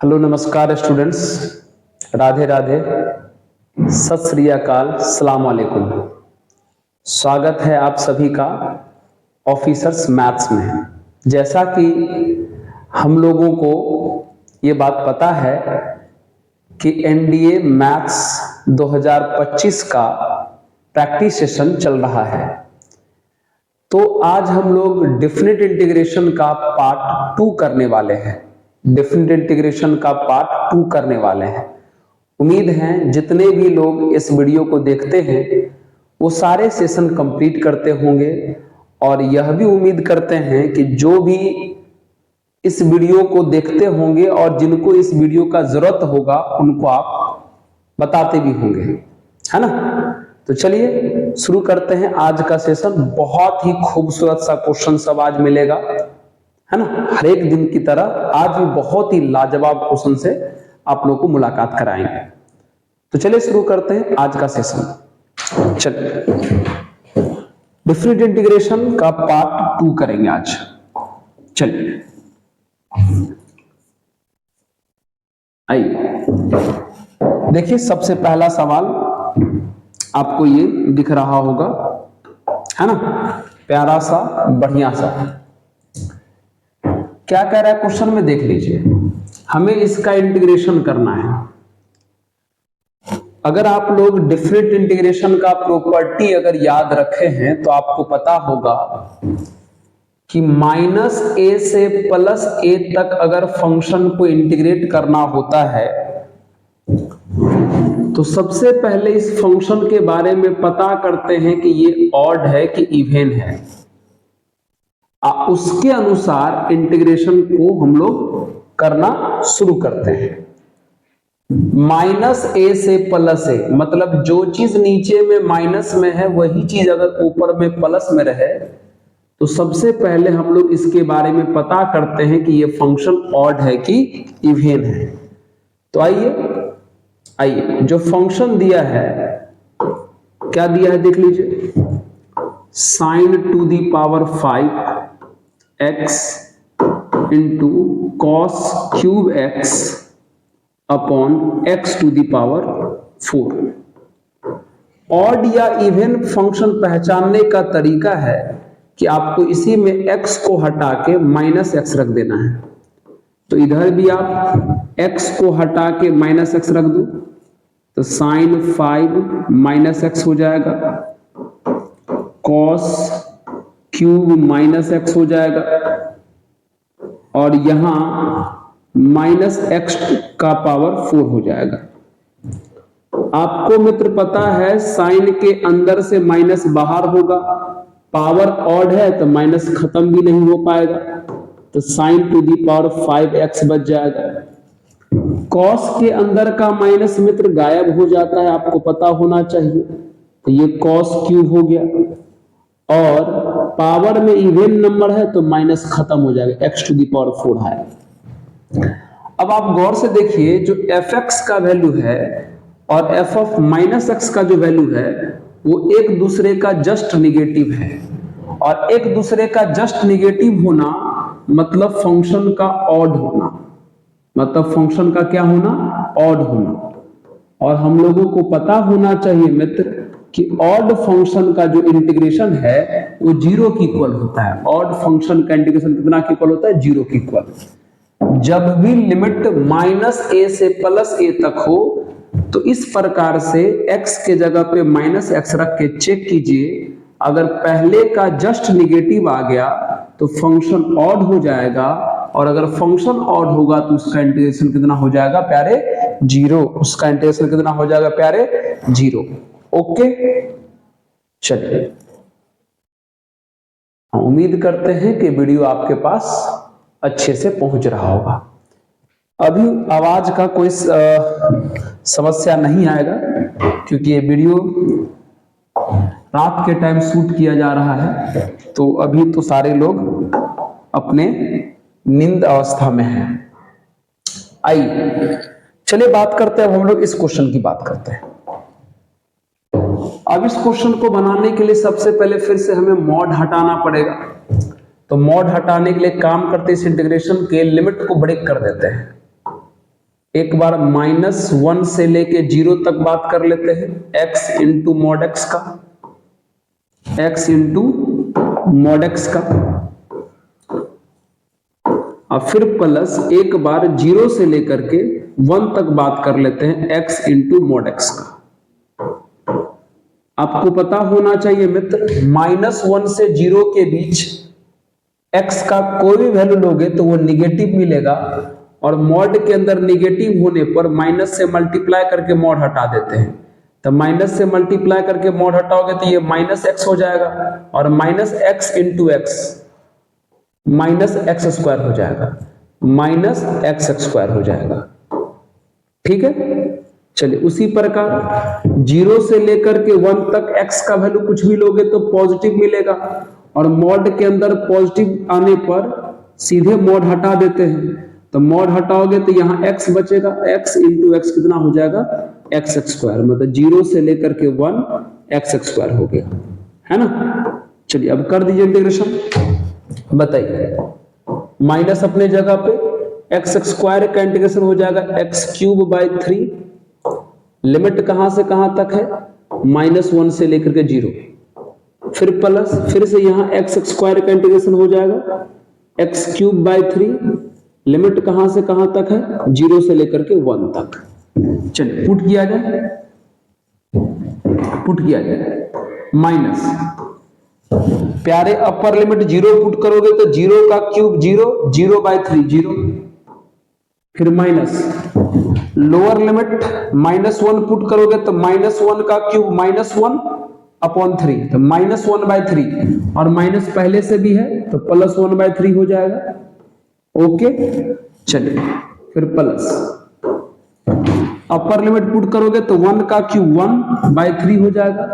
Hello नमस्कार students, Radhe Radhe, सत श्री अकाल, सलाम वालेकुम। स्वागत है आप सभी का ऑफिसर्स मैथ्स में। जैसा कि हम लोगों को ये बात पता है कि एनडीए मैथ्स 2025 का प्रैक्टिस सेशन चल रहा है, तो आज हम लोग डेफिनेट इंटीग्रेशन का पार्ट 2 करने वाले हैं। डेफिनेट इंटीग्रेशन का पार्ट 2 करने वाले हैं। उम्मीद है जितने भी लोग इस वीडियो को देखते हैं वो सारे सेशन कंप्लीट करते होंगे, और यह भी उम्मीद करते हैं कि जो भी इस वीडियो को देखते होंगे और जिनको इस वीडियो का जरूरत होगा उनको आप बताते भी होंगे, है ना। तो चलिए शुरू करते हैं आज का सेशन। बहुत ही खूबसूरत सा क्वेश्चन सब आज मिलेगा, है ना। हर एक दिन की तरह आज भी बहुत ही लाजवाब क्वेश्चन से आप लोगों को मुलाकात कराएंगे। तो चलिए शुरू करते हैं आज का सेशन। चलिए डिफरेंट इंटीग्रेशन का पार्ट 2 करेंगे आज। चलिए आइए देखिए, सबसे पहला सवाल आपको ये दिख रहा होगा, है ना, प्यारा सा बढ़िया सा। क्या कह रहा है क्वेश्चन में, देख लीजिए। हमें इसका इंटीग्रेशन करना है। अगर आप लोग डिफरेंट इंटीग्रेशन का प्रॉपर्टी अगर याद रखे हैं तो आपको पता होगा कि -a से +a तक अगर फंक्शन को इंटीग्रेट करना होता है तो सबसे पहले इस फंक्शन के बारे में पता करते हैं कि ये ऑड है कि इवन है। उसके अनुसार इंटीग्रेशन को हम लोग करना शुरू करते हैं। -a से +a मतलब जो चीज नीचे में माइनस में है वही चीज अगर ऊपर में प्लस में रहे तो सबसे पहले हम लोग इसके बारे में पता करते हैं कि ये फंक्शन ऑड है कि इवन है। तो आइए जो फंक्शन दिया है, क्या दिया है देख लीजिए। sin to the power 5x into cos cube x upon x to the power 4। Odd या इवन फंक्शन पहचानने का तरीका है कि आपको इसी में x को हटा के -x रख देना है। तो इधर भी आप x को हटा के -x रख दो तो sin 5 -x हो जाएगा, cos क्यूब -x हो जाएगा, और यहां -x का पावर 4 हो जाएगा। आपको मित्र पता है साइन के अंदर से माइनस बाहर होगा, पावर ऑड है तो माइनस खत्म भी नहीं हो पाएगा, तो sin to the power 5x बच जाएगा। कॉस के अंदर का माइनस मित्र गायब हो जाता है, आपको पता होना चाहिए, तो ये कॉस क्यूब हो गया, और पावर में इवन नंबर है तो माइनस खत्म हो जाएगा, x टू दी पावर 4 है। अब आप गौर से देखिए, जो fx का वैल्यू है और f ऑफ -x का जो वैल्यू है वो एक दूसरे का जस्ट निगेटिव है, और एक दूसरे का जस्ट निगेटिव होना मतलब फंक्शन का ऑड होना, मतलब फंक्शन का क्या होना, ऑड होना। और हम लोगों को पता होना चाहिए मित्र कि ऑड फंक्शन का जो इंटीग्रेशन है वो 0 के इक्वल होता है। ऑड फंक्शन का इंटीग्रेशन कितना के इक्वल होता है, 0 के इक्वल। जब भी लिमिट -a से +a तक हो तो इस प्रकार से x के जगह पे -x रख के चेक कीजिए, अगर पहले का जस्ट निगेटिव आ गया तो फंक्शन ऑड हो जाएगा, और अगर फंक्शन ऑड होगा तो उसका इंटीग्रेशन कितना हो जाएगा प्यारे, 0। उसका इंटीग्रेशन कितना हो जाएगा प्यारे, 0। ओके, चलिए उम्मीद करते हैं कि वीडियो आपके पास अच्छे से पहुंच रहा होगा। अभी आवाज का कोई समस्या नहीं आएगा क्योंकि ये वीडियो रात के टाइम शूट किया जा रहा है, तो अभी तो सारे लोग अपने नींद अवस्था में हैं। आइए चलिए बात करते हैं, अब हम लोग इस क्वेश्चन की बात करते हैं। अब इस क्वेश्चन को बनाने के लिए सबसे पहले फिर से हमें मॉड हटाना पड़ेगा। तो मॉड हटाने के लिए काम करते इस इंटीग्रेशन के लिमिट को ब्रेक कर देते हैं। एक बार -1 से लेके 0 तक बात कर लेते हैं, x इंटू मॉड एक्स का, x इंटू मॉड एक्स का, और फिर प्लस एक बार 0 से लेकर के 1 तक बात कर लेते हैं, x इंटू मॉड एक्स का। आपको पता होना चाहिए मित्र, -1 से 0 के बीच x का कोई भी वैल्यू लोगे तो वो निगेटिव मिलेगा, और मॉड के अंदर निगेटिव होने पर माइनस से मल्टीप्लाई करके मॉड हटा देते हैं। तो माइनस से मल्टीप्लाई करके मॉड हटाओगे तो ये -x हो जाएगा, और -x इंटू एक्स -x² हो जाएगा, -x² हो जाएगा। ठीक है, चलिए उसी प्रकार 0 से लेकर के 1 तक x का वैल्यू कुछ भी लोगे तो पॉजिटिव मिलेगा, और मॉड के अंदर पॉजिटिव आने पर सीधे मॉड हटा देते हैं। तो मॉड हटाओगे तो यहाँ x बचेगा, x इंटू एक्स कितना हो जाएगा, x², मतलब 0 से लेकर के 1 x² हो गया, है ना। चलिए अब कर दीजिए इंटीग्रेशन, बताइए। माइनस अपने जगह पे, x² का इंटीग्रेशन हो जाएगा x³/3, लिमिट कहां से कहां तक है, -1 से लेकर के 0, फिर प्लस, फिर से यहां x² का इंटीग्रेशन हो जाएगा x³/3, लिमिट कहां से कहां तक है, 0 से लेकर के 1 तक। चलिए पुट किया जाए, पुट किया जाए, माइनस, प्यारे अपर लिमिट 0 पुट करोगे तो 0 का क्यूब 0, 0/3 0, फिर माइनस, लोअर लिमिट -1 पुट करोगे तो -1 का क्यूब -1/3, तो -1/3, और माइनस पहले से भी है तो +1/3 हो जाएगा। ओके, चलिए फिर प्लस, अपर लिमिट पुट करोगे तो 1 का क्यूब 1/3 हो जाएगा,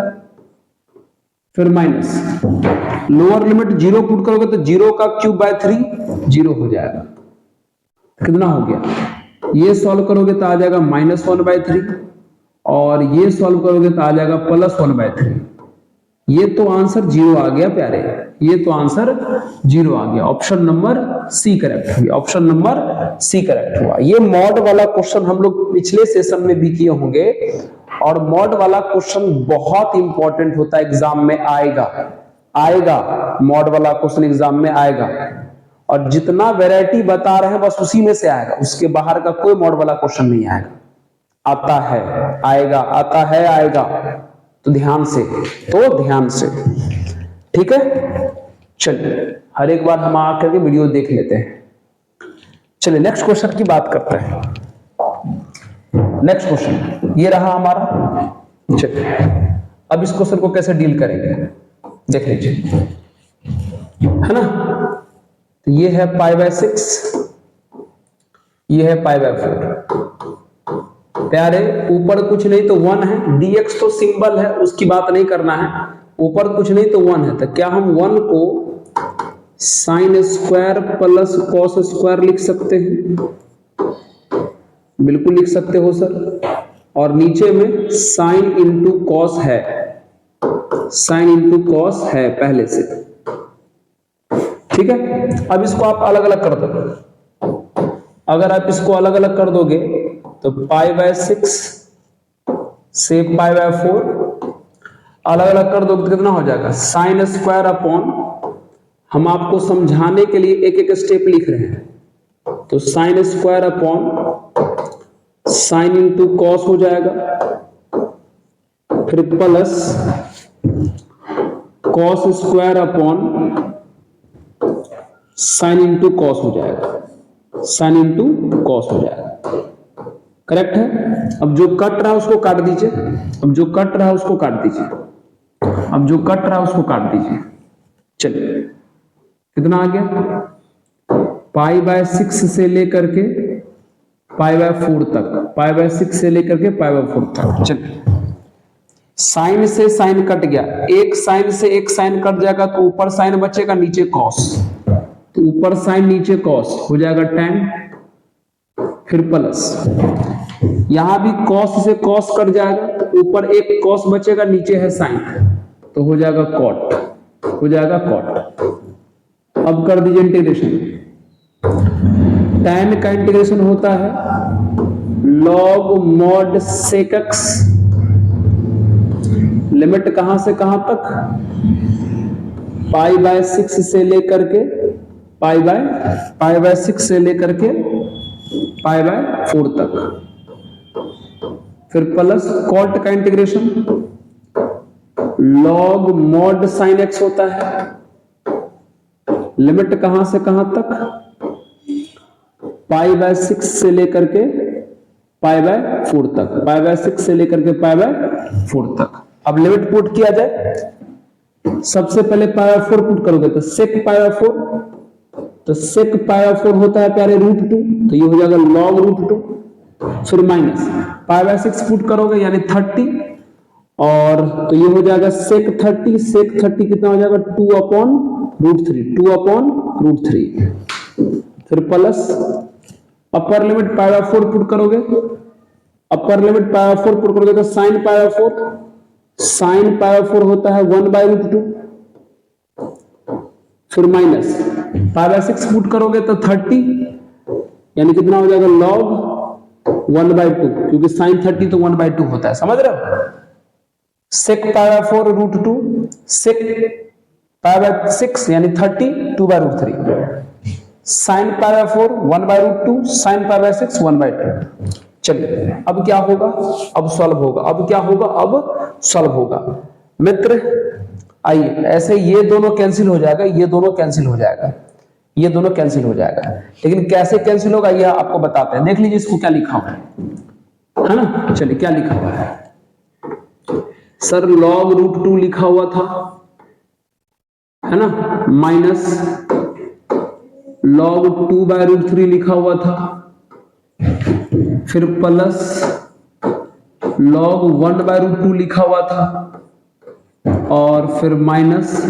फिर माइनस, लोअर लिमिट 0 पुट करोगे तो 0 का क्यूब 3 0 हो जाएगा। कितना हो गया, ये सॉल्व करोगे तो आ जाएगा -1/3, और ये सॉल्व करोगे तो आ जाएगा +1/3। ये तो आंसर 0 आ गया प्यारे, ये तो आंसर 0 आ गया। ऑप्शन नंबर सी करेक्ट हुआ, ऑप्शन नंबर सी करेक्ट हुआ। ये मॉड वाला क्वेश्चन हम लोग पिछले सेशन में भी किए होंगे, और मॉड वाला क्वेश्चन बहुत इंपॉर्टेंट होता है, एग्जाम में आएगा मॉड वाला क्वेश्चन एग्जाम में आएगा, और जितना वैरायटी बता रहे हैं बस उसी में से आएगा, उसके बाहर का कोई मॉड वाला क्वेश्चन नहीं आएगा। आता है आएगा, आता है आएगा, तो ध्यान से, ठीक है। चलिए हर एक बार हम आकर के वीडियो देख लेते हैं। चलिए नेक्स्ट क्वेश्चन की बात करते हैं। नेक्स्ट क्वेश्चन ये रहा हमारा। चलिए अब इस क्वेश्चन को कैसे डील करेंगे देख लीजिए, है ना। तो ये है π/6, ये है π/4। प्यारे ऊपर कुछ नहीं तो 1 है, dx तो सिंबल है, उसकी बात नहीं करना है, ऊपर कुछ नहीं तो 1 है। तो क्या हम 1 को sin² प्लस cos² लिख सकते हैं? बिल्कुल लिख सकते हो सर। और नीचे में sin इंटू कॉस है, sin इंटू कॉस है पहले से, ठीक है। अब इसको आप अलग अलग कर दो। अगर आप इसको अलग अलग कर दोगे तो π/6 से π/4 अलग अलग कर दोगे तो कितना हो जाएगा, sin² अपॉन, हम आपको समझाने के लिए एक एक स्टेप लिख रहे हैं, तो sin² upon sin into cos हो जाएगा, फिर plus cos² upon sin into cos हो जाएगा, sin इंटू कॉस हो जाएगा। करेक्ट है। अब जो कट रहा है उसको काट दीजिए, अब जो कट रहा है उसको काट दीजिए, अब जो कट रहा है उसको काट दीजिए। चलिए कितना आ गया, π/6 से लेकर के π/4 तक, π/6 से लेकर के π/4 तक। चलिए साइन से साइन कट गया, एक साइन से एक साइन कट जाएगा तो ऊपर साइन बचेगा नीचे कॉस, तो ऊपर साइन नीचे कॉस हो जाएगा tan, फिर प्लस यहां भी कॉस से कॉस कट जाएगा तो ऊपर एक कॉस बचेगा नीचे है साइन, तो हो जाएगा कॉट, हो जाएगा कॉट। अब कर दीजिए इंटीग्रेशन। tan का इंटीग्रेशन होता है log mod sec x, limit कहां से कहां तक, पाई बाय 6 से लेकर के पाई बाय 6 से लेकर के पाई बाय 4 तक। फिर प्लस कॉट का integration log mod sine x होता है, लिमिट कहां से कहां तक, पाई बाय 6 से लेकर के पाई बाय 4 तक, पाई बाय 6 से लेकर के पाई बाय 4 तक। अब लिमिट पुट किया जाए, सबसे पहले पाई बाय 4 पुट करोगे तो सेक पाई बाय 4, तो सेक पाई बाय 4 होता है प्यारे √2, तो ये हो जाएगा लॉग √2, फिर माइनस पाई बाय 6 पुट करोगे यानी 30, और तो ये हो जाएगा सेक 30 कितना हो जाएगा 2/√3, फिर plus upper limit pi by 4 put करोगे, upper limit pi by 4 put करोगे तो sine pi by 4, sine pi by 4 होता है 1/√2, फिर माइनस पाई बाय 6 पुट करोगे तो 30 यानी कितना हो जाएगा लॉग 1/2, क्योंकि साइन 30 तो 1/2 होता है, समझ रहे हो। सेक पाई बाय 4 √2, सेक पाई बाय 6 यानी 30 2/√3, sign pi by 4 1/√2, sign pi bye 6 1/2। चलिए अब क्या होगा, अब सॉल्व होगा, अब क्या होगा, अब सॉल्व होगा मित्र। आइए ऐसे ये दोनों कैंसिल हो जाएगा, ये दोनों कैंसिल हो जाएगा, ये दोनों कैंसिल हो जाएगा, लेकिन कैसे कैंसिल होगा ये आपको बताते हैं। देख लीजिए इसको क्या लिखा हुआ है ना, चलिए क्या लिखा हुआ है सर, लॉग √2 लिखा हुआ था है ना, माइनस लॉग 2/√3 लिखा हुआ था, फिर प्लस लॉग 1/√2 लिखा हुआ था, और फिर माइनस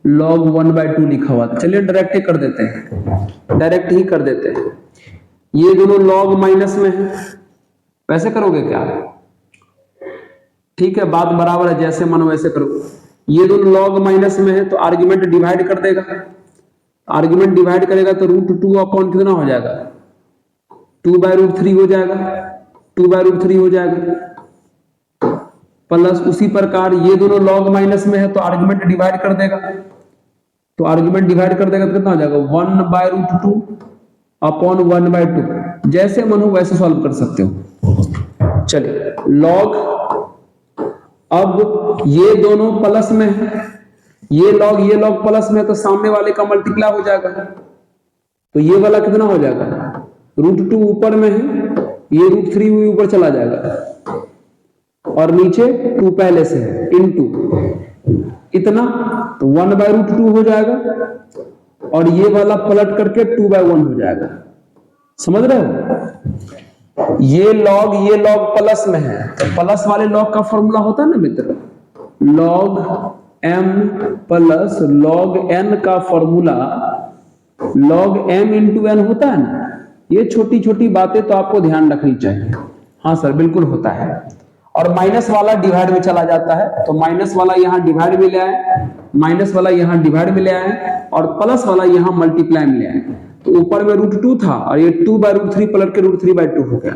लॉग 1/2 लिखा हुआ था। चलिए डायरेक्ट ही कर देते हैं, डायरेक्ट ही कर देते हैं। ये दोनों लॉग माइनस में है, वैसे करोगे क्या, ठीक है बात बराबर है, जैसे मन वैसे करो। ये दोनों लॉग माइनस में है तो आर्गुमेंट डिवाइड कर देगा, आर्गुमेंट डिवाइड करेगा तो √2 अपॉन कितना हो जाएगा 2/√3 हो जाएगा, 2/√3 हो जाएगा, प्लस उसी प्रकार ये दोनों लॉग माइनस में है तो आर्गुमेंट डिवाइड कर देगा, तो आर्गुमेंट डिवाइड कर देगा तो कितना हो जाएगा 1/√2 अपॉन 1/2, जैसे मन हो वैसे सॉल्व कर सकते हो। चलिए लॉग, अब ये दोनों प्लस में है, ये लॉग प्लस में है तो सामने वाले का मल्टीप्लाई हो जाएगा, तो ये वाला कितना हो जाएगा √2 ऊपर में है, ये √3 ऊपर चला जाएगा, और नीचे 2 पहले से है इनटू इतना, तो 1/√2 हो जाएगा, और ये वाला पलट करके 2/1 हो जाएगा, समझ रहे हो। ये लॉग प्लस में है तो प्लस वाले लॉग का फॉर्मूला होता है ना मित्र, log m plus log n का formula log m into n होता है ना। ये छोटी छोटी बातें तो आपको ध्यान रखनी चाहिए। हाँ सर बिल्कुल होता है, और माइनस वाला डिवाइड में चला जाता है, तो माइनस वाला यहाँ डिवाइड में ले आए, माइनस वाला यहाँ डिवाइड में ले आए, और प्लस वाला यहाँ मल्टीप्लाई में ले आए, तो ऊपर में √2 था और ये 2/√3 पलट के √3/2 हो गया,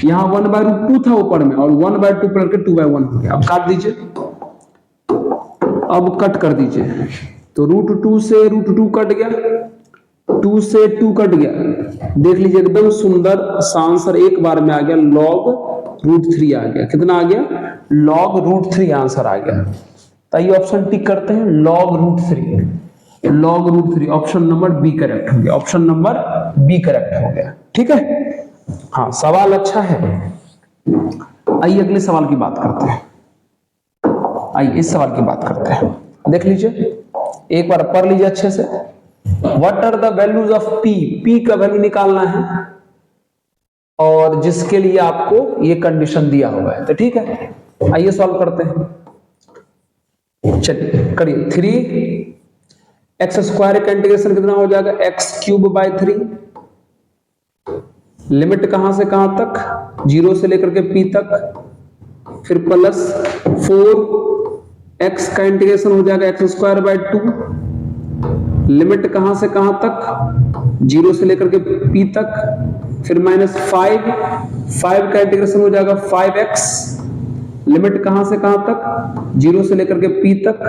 यहाँ 1/√2 था ऊपर में और 1/2 पलट के 2/1 हो गया। अब काट दीजिए, अब कट कर दीजिए, तो √2 से √2 कट गया, 2 से 2 कट गया, देख लीजिए एकदम सुंदर सा आंसर एक बार में आ गया, लॉग √3 आ गया। कितना आ गया लॉग √3 आंसर आ गया। तो ये ऑप्शन टिक करते हैं, log √3, log √3 option number B correct हो गया, ऑप्शन नंबर बी करेक्ट हो गया। ठीक है, हाँ सवाल अच्छा है। आइए अगले सवाल की बात करते हैं, आइए इस सवाल की बात करते हैं। देख लीजिए एक बार पढ़ लीजिए अच्छे से। What are the values of P, P का वैल्यू निकालना है और जिसके लिए आपको ये कंडीशन दिया हुआ है। तो ठीक है आइए सॉल्व करते हैं, चलिए करिए। 3x² का इंटीग्रेशन कितना हो जाएगा x³/3, लिमिट कहां से कहां तक 0 से लेकर के p तक, फिर प्लस 4x का इंटीग्रेशन हो जाएगा x²/2, लिमिट कहां से कहां तक 0 से लेकर के p तक, फिर -5 5 का इंटीग्रेशन हो जाएगा 5x, लिमिट कहां से कहां तक, 0 से लेकर के p तक,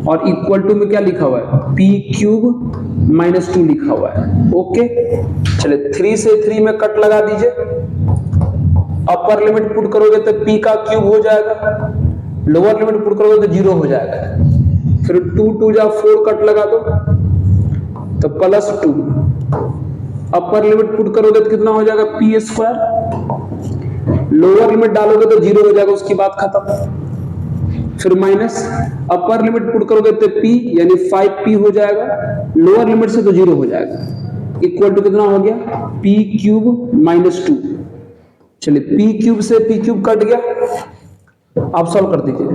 और इक्वल टू में क्या लिखा हुआ है, p क्यूब माइनस 2 लिखा हुआ है। ओके, चलिए 3 से 3 में कट लगा दीजिए, अपर लिमिट पुट करोगे तो p का क्यूब हो जाएगा, लोअर लिमिट पुट करोगे तो 0 हो जाएगा। फिर 2 2 जा 4 कट लगा दो तो +2, अपर लिमिट पुट करोगे तो कितना हो जाएगा, p स्क्वायर, लोअर लिमिट डालोगे तो 0 हो जाएगा, उसकी बात खत्म। फिर माइनस, अपर लिमिट पुट करोगे तो p यानी 5p हो जाएगा, लोअर लिमिट से तो 0 हो जाएगा, इक्वल टू कितना हो गया, p क्यूब माइनस 2। चलिए p क्यूब से p क्यूब कट गया, आप सॉल्व कर दीजिए,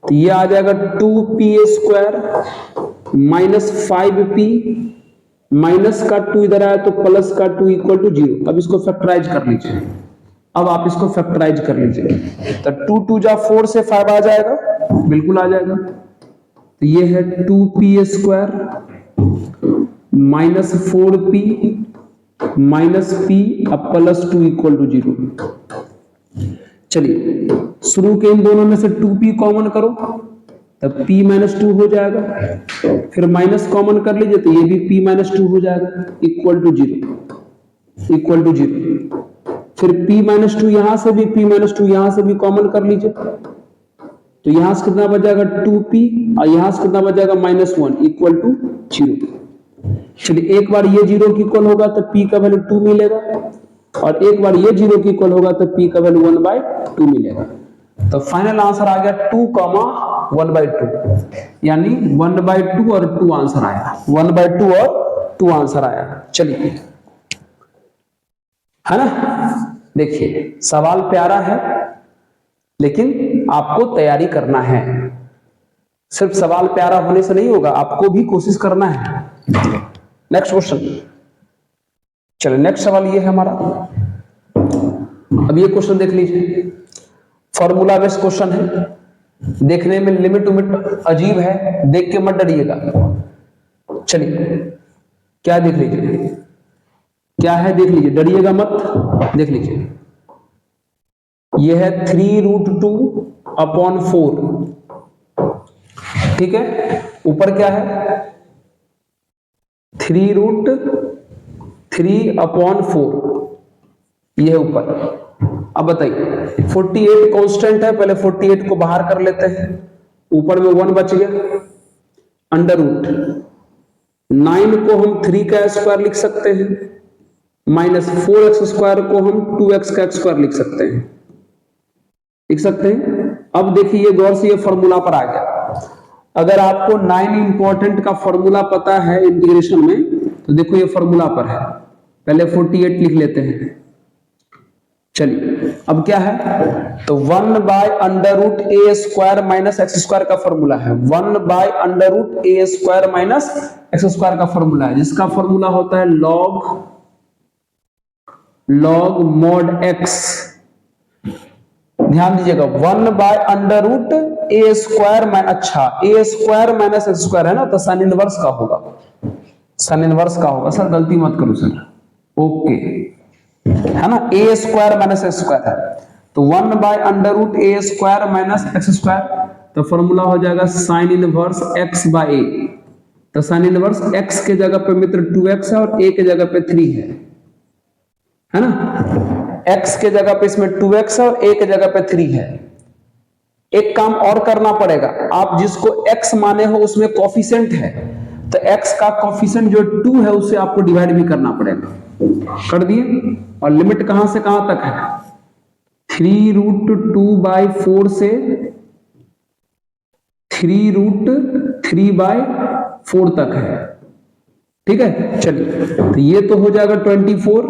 तो ये आ जाएगा 2p square minus 5p, minus का 2 इधर आया तो प्लस का 2 इक्वल टू 0। अब इसको फैक्टराइज कर लीजिए, अब आप इसको फैक्टराइज कर लीजिए, तो 2 2 जा 4 से 5 आ जाएगा, बिल्कुल आ जाएगा। तो ये है 2p square minus 4p minus p अब प्लस 2 इक्वल टू 0। चलिए शुरू के इन दोनों में से 2p कॉमन करो, तब p माइनस 2 हो जाएगा, फिर माइनस कॉमन कर लीजिए तो ये भी p माइनस 2 हो जाएगा, इक्वल टू 0, इक्वल टू 0। फिर p माइनस 2 यहां से भी, p माइनस 2 यहां से भी कॉमन कर लीजिए, तो यहां से कितना बच जाएगा 2p, और यहां से कितना बच जाएगा -1 इक्वल टू 0। चलिए एक बार ये 0 की इक्वल होगा तो p का वैल्यू 2 मिलेगा, और एक बार ये 0 की इक्वल होगा तो p का वैल्यू 1/2 मिलेगा। तो फाइनल आंसर आ गया 2, 1/2, यानी 1/2 और 2 आंसर आया, 1/2 और 2 आंसर आया। चलिए, है ना, देखिए सवाल प्यारा है, लेकिन आपको तैयारी करना है, सिर्फ सवाल प्यारा होने से नहीं होगा, आपको भी कोशिश करना है। नेक्स्ट क्वेश्चन, चलिए नेक्स्ट सवाल ये है हमारा, अब ये क्वेश्चन देख लीजिए, फॉर्मूला बेस्ड क्वेश्चन है, देखने में लिमिट उमिट अजीब है, देख के मत डरिएगा। चलिए क्या देख लीजिए, क्या है देख लीजिए, डरिएगा मत, देख लीजिए। यह है 3√2/4, ठीक है, ऊपर क्या है 3√3/4, यह है ऊपर। अब बताइए 48 कांस्टेंट है, पहले 48 को बाहर कर लेते हैं, ऊपर में 1 बच गया, अंडर रूट 9 को हम 3 का स्क्वायर लिख सकते हैं, माइनस 4x स्क्वायर को हम 2x का स्क्वायर लिख सकते हैं, लिख सकते हैं। अब देखिए गौर से ये फॉर्मूला पर आ गया, अगर आपको 9 इंपॉर्टेंट का फॉर्मूला पता है इंटीग्रेशन में, तो देखो ये फॉर्मूला पर है, पहले 48 लिख लेते हैं। चलिए अब क्या है, तो 1/√a square minus x square का फॉर्मूला है, 1/√a square minus x square का फॉर्मूला है, जिसका फॉर्मूला होता है log mod x। ध्यान दीजिएगा 1/√a स्क्वायर, अच्छा a square minus x square है ना, तो साइन इनवर्स का होगा, साइन इनवर्स का होगा। सर गलती मत करो सर, ओके, है ना, a square minus x square है, तो 1/√a square minus x square, तो फॉर्मूला हो जाएगा साइन इनवर्स x/a। तो साइन इनवर्स x के जगह पे मित्र 2x है और a के जगह पे 3 है ना, x के जगह पे इसमें 2x है और a के जगह पे 3 है। एक काम और करना पड़ेगा, आप जिसको x माने हो उसमें कोफिशिएंट है, तो x का कोफिशिएंट जो 2 है उससे आपको डिवाइड भी करना पड़ेगा, कर दिए। और लिमिट कहां से कहां तक है, 3√2/4 से 3√3/4 तक है, ठीक है। चलिए तो ये तो हो जाएगा 24।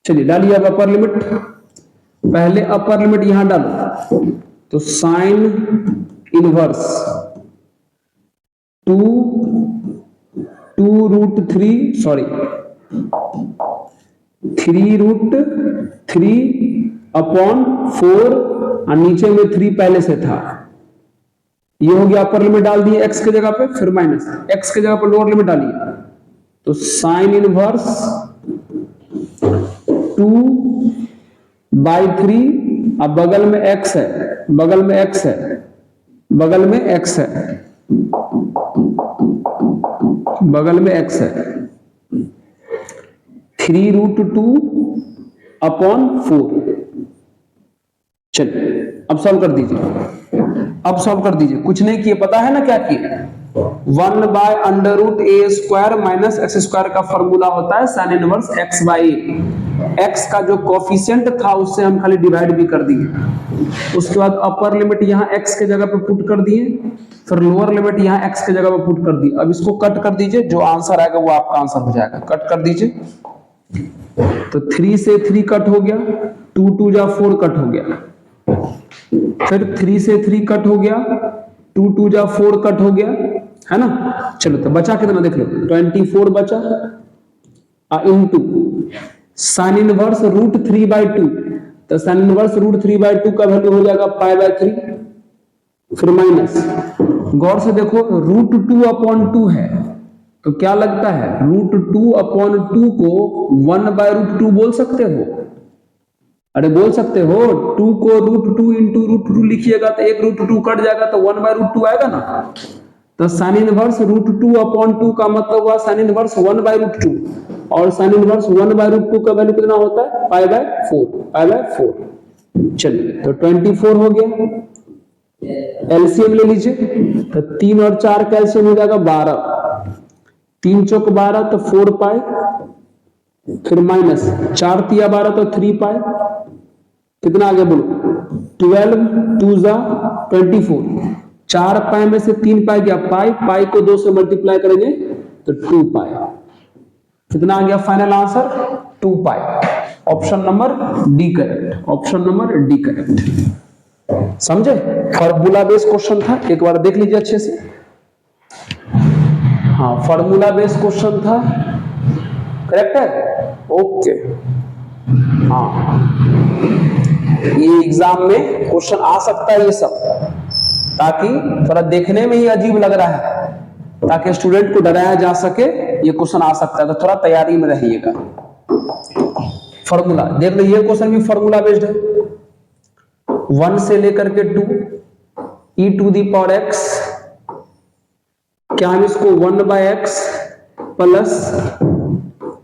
चलिए डालिए अब अपर लिमिट, पहले अपर लिमिट यहां डालो, तो साइन इनवर्स 3√3/4 और नीचे में 3 पहले से था, ये हो गया अपर लिमिट डाल दिए x के जगह पे, फिर माइनस x के जगह पर लोअर लिमिट डालिए, तो साइन इनवर्स 2/3, अब बगल में x है, बगल में x है, बगल में x है, बगल में x है, 3√2/4। चलिए अब सॉल्व कर दीजिए, अब सॉल्व कर दीजिए। कुछ नहीं किए, पता है ना क्या किए? 1/√a² माइनस x² का फॉर्मूला होता है साइन इनवर्स x/a। x का जो कोफिशिएंट था उससे हम खाली डिवाइड भी कर दिए, उसके बाद अपर लिमिट यहाँ x के जगह पे पुट कर दिए, फिर लोअर लिमिट यहाँ x के जगह पे पुट कर दी। अब इसको कट कर दीजिए, जो आंसर आएगा वो आपका आंसर हो जाएगा। कट कर दीजिए, तो 3 से 3 कट हो गया, 2 2 जा 4 कट हो गया, फिर 3 से 3 कट हो गया, 2 2 जा 4 कट हो गया, है ना। चलो तो बचा कितना देख लो, 24 बचा, इनटू साइन इनवर्स √3/2, तो साइन इनवर्स √3/2 का वैल्यू हो जाएगा π/3, फिर माइनस, गौर से देखो √2/2 है, तो क्या लगता है √2/2 को 1/√2 बोल सकते हो? अरे बोल सकते हो, 2 को √2 इंटू √2 लिखिएगा तो एक √2 कट जाएगा तो 1/√2 आएगा ना। तो साइन इनवर्स √2/2 का मतलब हुआ साइन इनवर्स 1/√2, और साइन इनवर्स 1/√2 का वैल्यू कितना होता है? π/4। चलिए तो 24 हो गया, एलसीएम ले लीजिए, तो 3 और 4 का एलसीएम हो जाएगा 12, 3 चौक 12 तो 4π, फिर माइनस 4 तिया 12 तो 3π, कितना आ गया बोलो? 12 2 जा 24, 4 पाई में से 3 पाई गया पाई, पाई को 2 से मल्टीप्लाई करेंगे तो 2 पाई, कितना आ गया final answer? 2 pi. Option number D correct, option number D correct. समझे? फॉर्मूला बेस्ड क्वेश्चन था, एक बार देख लीजिए अच्छे से। हाँ फॉर्मूला बेस्ड क्वेश्चन था, करेक्ट है, ओके। हाँ ये एग्जाम में क्वेश्चन आ सकता है ये सब, ताकि थोड़ा देखने में ही अजीब लग रहा है, ताकि स्टूडेंट को डराया जा सके, ये क्वेश्चन आ सकता है, तो थोड़ा तैयारी में रहिएगा। फॉर्मूला देख लो, ये क्वेश्चन भी फॉर्मूला बेस्ड है, 1 से लेकर के 2 e⁻x, क्या हम इसको 1/x प्लस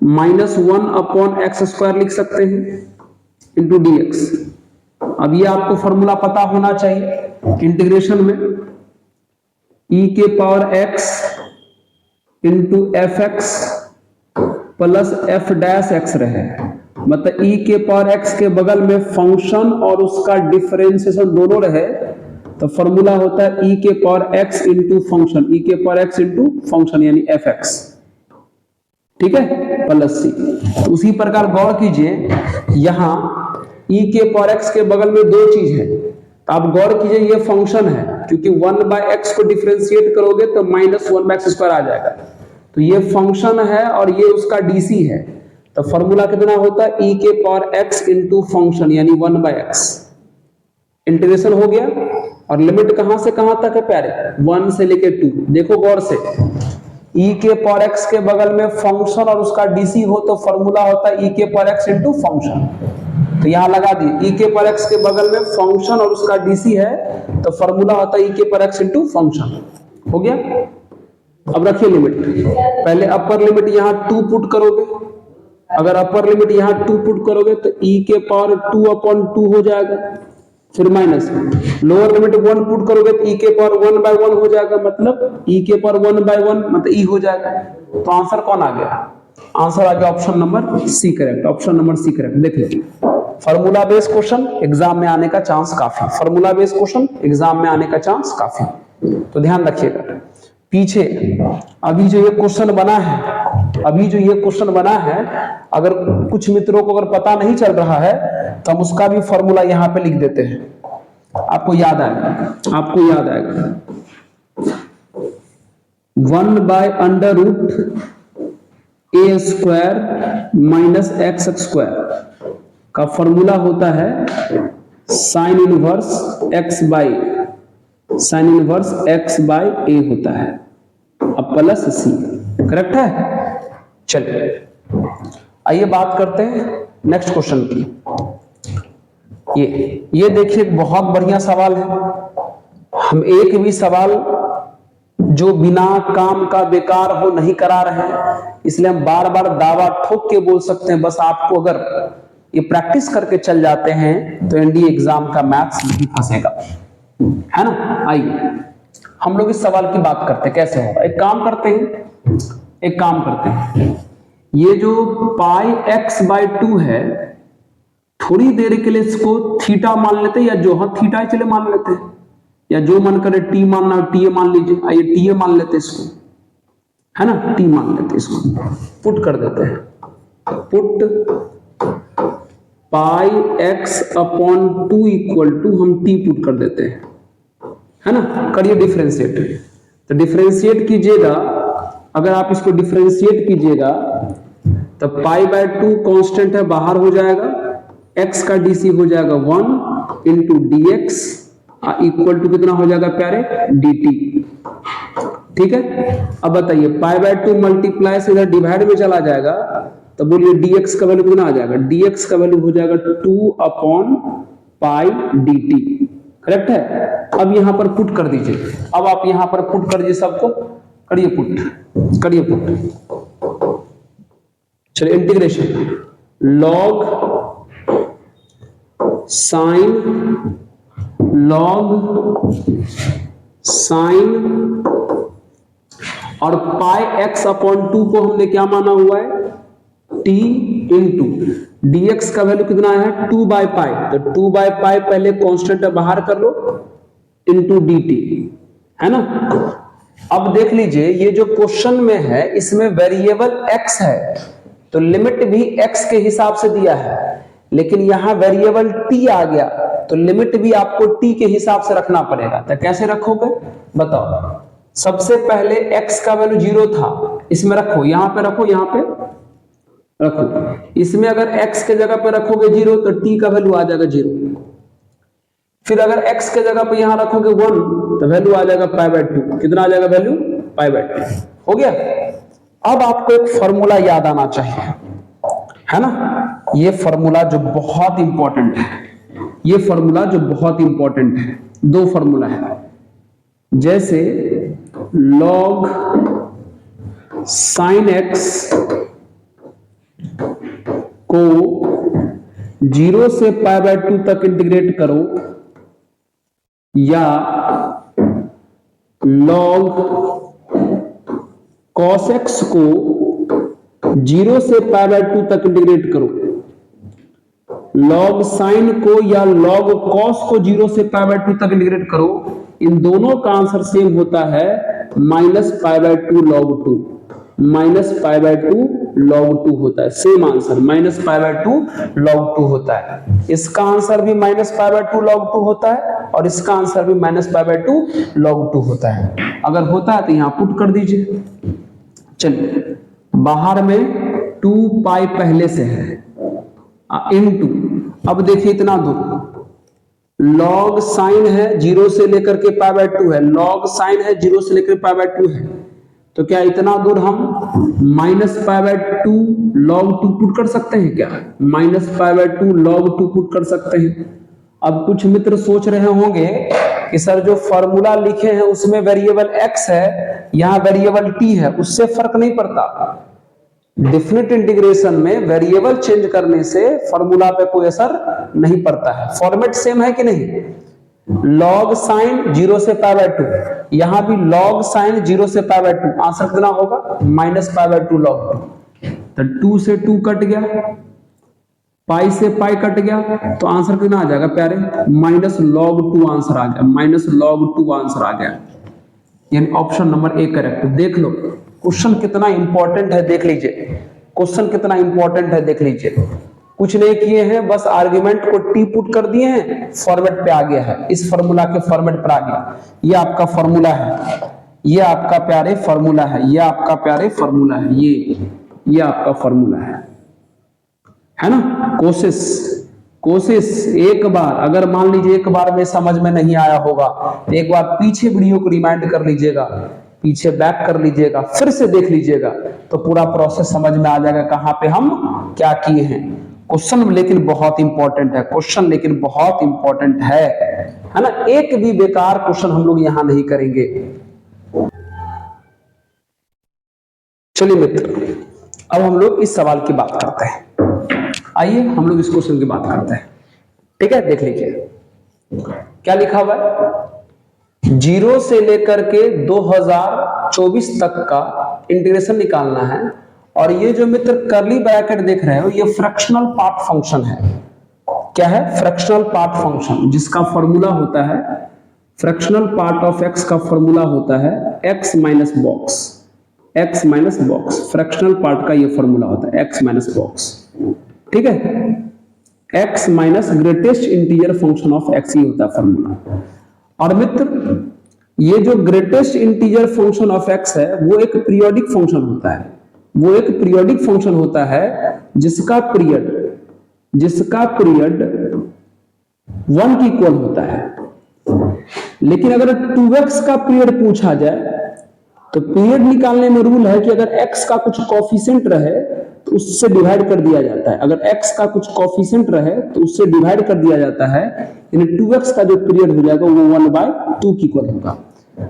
-1/x² लिख सकते हैं इंटू dx। अब ये आपको फॉर्मूला पता होना चाहिए इंटीग्रेशन में, e⁻x into fx plus f'(x) रहे, मतलब e⁻x के बगल में फंक्शन और उसका डिफरेंशिएशन दोनों रहे, तो फॉर्मूला होता है e⁻x into function, e⁻x into function यानी fx, ठीक है, प्लस c। उसी प्रकार गौर कीजिए, यहां e⁻x के बगल में दो चीज है, तो आप गौर कीजिए ये फंक्शन है, क्योंकि 1/x को डिफरेंशिएट करोगे तो -1/x² आ जाएगा, तो ये फंक्शन है और ये उसका डीसी है, तो फॉर्मूला कितना होता है e⁻x इंटू फंक्शन यानी 1/x। इंटीग्रेशन हो गया, और लिमिट कहां से कहां तक है प्यारे? 1 से लेके 2। देखो गौर से, e⁻x के बगल में फंक्शन और उसका डीसी हो तो फॉर्मूला होता है e⁻x इंटू फंक्शन, तो यहां लगा दिए e⁻x के बगल में फंक्शन और उसका डीसी है, तो फॉर्मूला होता है e⁻x इंटू फंक्शन। हो गया? अब रखिए लिमिट, पहले अपर लिमिट यहां 2 पुट करोगे, अगर अपर लिमिट यहां 2 पुट करोगे तो e⁻2/2 हो जाएगा, फिर माइनस लोअर लिमिट 1 पुट करोगे तो e⁻1/1 हो जाएगा, मतलब e⁻1/1 मतलब e हो जाएगा। तो आंसर कौन आ गया? आंसर आ गया option number C correct, option number C correct. देख लो, फॉर्मूला बेस्ड क्वेश्चन एग्जाम में आने का चांस काफी, फॉर्मूला बेस्ड क्वेश्चन एग्जाम में आने का चांस काफी, तो ध्यान रखिएगा। पीछे अभी जो ये क्वेश्चन बना है, अभी जो ये क्वेश्चन बना है, अगर कुछ मित्रों को अगर पता नहीं चल रहा है तो हम उसका भी फॉर्मूला यहाँ पे लिख देते हैं, आपको याद आएगा, आपको याद आएगा। 1/√a² माइनस x² का फॉर्मूला होता है साइन इनवर्स x/a होता है, अब प्लस c, करेक्ट है। चलिए आइए बात करते हैं नेक्स्ट क्वेश्चन की। ये देखिए बहुत बढ़िया सवाल है। हम एक भी सवाल जो बिना काम का बेकार हो नहीं करा रहे हैं, इसलिए हम बार बार दावा ठोक के बोल सकते हैं। बस आपको अगर ये प्रैक्टिस करके चल जाते हैं तो एनडीए एग्जाम का मैथ्स नहीं फंसेगा, है ना। आइए हम लोग इस सवाल की बात करते हैं कैसे होगा। एक काम करते हैं, ये जो पाई एक्स बाई 2 है, थोड़ी देर के लिए इसको थीटा मान लेते हैं, या जो हाँ थीटा ही चले मान लेते हैं, या जो मन करे टी मानना टी मान लीजिए। आइए टी मान लेते इसको, है ना, टी मान लेते इसको, पुट कर देते हैं। Put pi x upon 2 equal to हम टी पुट कर देते हैं, है ना। करिए डिफरेंशिएट, तो डिफरेंशिएट कीजिएगा। अगर आप इसको डिफरेंशिएट कीजिएगा तो पाई बाय 2 कांस्टेंट है, बाहर हो जाएगा, x का डीसी हो जाएगा 1 into d x equal to कितना हो जाएगा प्यारे, dt। ठीक है, अब बताइए पाई बाय 2 मल्टीप्लाई से इधर डिवाइड में चला जाएगा, तो बोलिए dx का वैल्यू कितना आ जाएगा, dx का वैल्यू हो जाएगा 2 अपॉन पाई dt। करेक्ट है। अब यहां पर पुट कर दीजिए। अब आप यहां पर पुट कर दीजिए, सबको करिए पुट। चलिए इंटीग्रेशन लॉग साइन और पाई एक्स अपॉन 2 को हमने क्या माना हुआ है, t इंटू dx का वैल्यू कितना है 2 बाय पाई, तो 2 बाय पाई पहले कांस्टेंट है, बाहर कर लो, इंटू dt, है ना। अब देख लीजिए ये जो क्वेश्चन में है इसमें वेरिएबल x है, तो लिमिट भी x के हिसाब से दिया है, लेकिन यहां वेरिएबल t आ गया तो लिमिट भी आपको t के हिसाब से रखना पड़ेगा। तो कैसे रखोगे बताओ। सबसे पहले x का वैल्यू 0 था, इसमें रखो, यहां पे रखो, यहां पे रखो। इसमें अगर x के जगह पे रखोगे 0 तो t का वैल्यू आ जाएगा 0। फिर अगर x के जगह पे यहां रखोगे 1 तो वैल्यू आ जाएगा पाई बाय 2। कितना आ जाएगा वैल्यू, पाई बाय 2। हो गया। अब आपको एक फॉर्मूला याद आना चाहिए, है ना। ये फॉर्मूला जो बहुत इंपॉर्टेंट है, ये फॉर्मूला जो बहुत इंपॉर्टेंट है, दो फॉर्मूला है। जैसे log sin x को 0 से पाई बाय 2 तक इंटीग्रेट करो, या log cos x को 0 से पाई बाय 2 तक इंटीग्रेट करो, log sin को या log cos को 0 से पाई बाय 2 तक इंटीग्रेट करो, इन दोनों का आंसर सेम होता है minus pi by 2 log 2। Minus pi by 2 log 2 होता है, same answer minus pi by 2 log 2 होता है। इसका आंसर भी माइनस पाई बाय 2 log 2 होता है, और इसका आंसर भी माइनस पाई बाय 2 log 2 होता है। अगर होता है तो यहां पुट कर दीजिए। चलिए बाहर में 2 पाई पहले से है इनटू, अब देखिए इतना दूर log साइन है 0 से लेकर के पाई बाय 2 है, log साइन है 0 से लेकर पाई बाय 2 है, तो क्या इतना दूर हम minus pi by 2 log 2 put कर सकते हैं क्या, minus pi by 2 log 2 put कर सकते हैं। अब कुछ मित्र सोच रहे होंगे कि सर जो फॉर्मूला लिखे हैं उसमें वेरिएबल x है, यहां वेरिएबल t है, उससे फर्क नहीं पड़ता। डेफिनेट इंटीग्रेशन में वेरिएबल चेंज करने से फॉर्मूला पे कोई असर नहीं पड़ता है, फॉर्मेट सेम है कि नहीं। log साइन 0 से पाई बाय 2, यहां भी log साइन 0 से पाई बाय 2, आंसर कितना होगा माइनस पाई बाय 2 log 2। तो 2 से 2 कट गया, पाई से पाई कट गया, तो आंसर कितना आ जाएगा प्यारे, माइनस log 2 आंसर आ गया, माइनस log 2 आंसर आ गया, यानी ऑप्शन नंबर ए करेक्ट। देख लो क्वेश्चन कितना इंपॉर्टेंट है, देख लीजिए क्वेश्चन कितना इंपॉर्टेंट है, देख लीजिए। कुछ नहीं किए हैं, बस आर्गुमेंट को टी पुट कर दिए हैं, फॉर्मेट पे आ गया है, इस फॉर्मूला के फॉर्मेट पर आ गया। ये आपका फॉर्मूला है, ये आपका प्यारे फॉर्मूला है, ये आपका प्यारे फॉर्मूला है, ये आपका फॉर्मूला है ना। कोशिश एक बार, अगर मान लीजिए एक बार में समझ में नहीं आया होगा तो एक बार पीछे वीडियो को रिमाइंड कर लीजिएगा, पीछे बैक कर लीजिएगा, फिर से देख लीजिएगा, तो पूरा प्रोसेस समझ में आ जाएगा कहां पे हम क्या किए हैं। क्वेश्चन लेकिन बहुत इंपॉर्टेंट है, क्वेश्चन लेकिन बहुत इंपॉर्टेंट है ना। एक भी बेकार क्वेश्चन हम लोग यहां नहीं करेंगे। चलिए मित्र, अब हम लोग इस सवाल की बात करते हैं। आइए हम लोग इस क्वेश्चन की बात करते हैं। ठीक है, देख लीजिए क्या लिखा हुआ है। 0 से लेकर के 2024 तक का इंटीग्रेशन निकालना है, और ये जो मित्र करली ब्रैकेट देख रहे हो ये फ्रैक्शनल पार्ट फंक्शन है। क्या है? फ्रैक्शनल पार्ट फंक्शन, जिसका फॉर्मूला होता है, फ्रैक्शनल पार्ट ऑफ एक्स का फॉर्मूला होता है X minus box, x minus box, fractional part का ये फॉर्मूला होता है एक्स माइनस बॉक्स। ठीक है, X minus greatest integer function of X ही होता है फॉर्मूला। और मित्र ये जो greatest integer function of X है वो एक पीरियोडिक फंक्शन होता है, वो एक पीरियोडिक फंक्शन होता है जिसका पीरियड 1 की इक्वल होता है। लेकिन अगर 2x का पीरियड पूछा जाए तो पीरियड निकालने में रूल है कि अगर x का कुछ कोफिशिएंट रहे तो उससे डिवाइड कर दिया जाता है। अगर x का कुछ कोफिशिएंट रहे तो उससे डिवाइड कर दिया जाता है, यानी 2x का जो पीरियड हो जाएगा वो 1/2 की इक्वल होगा।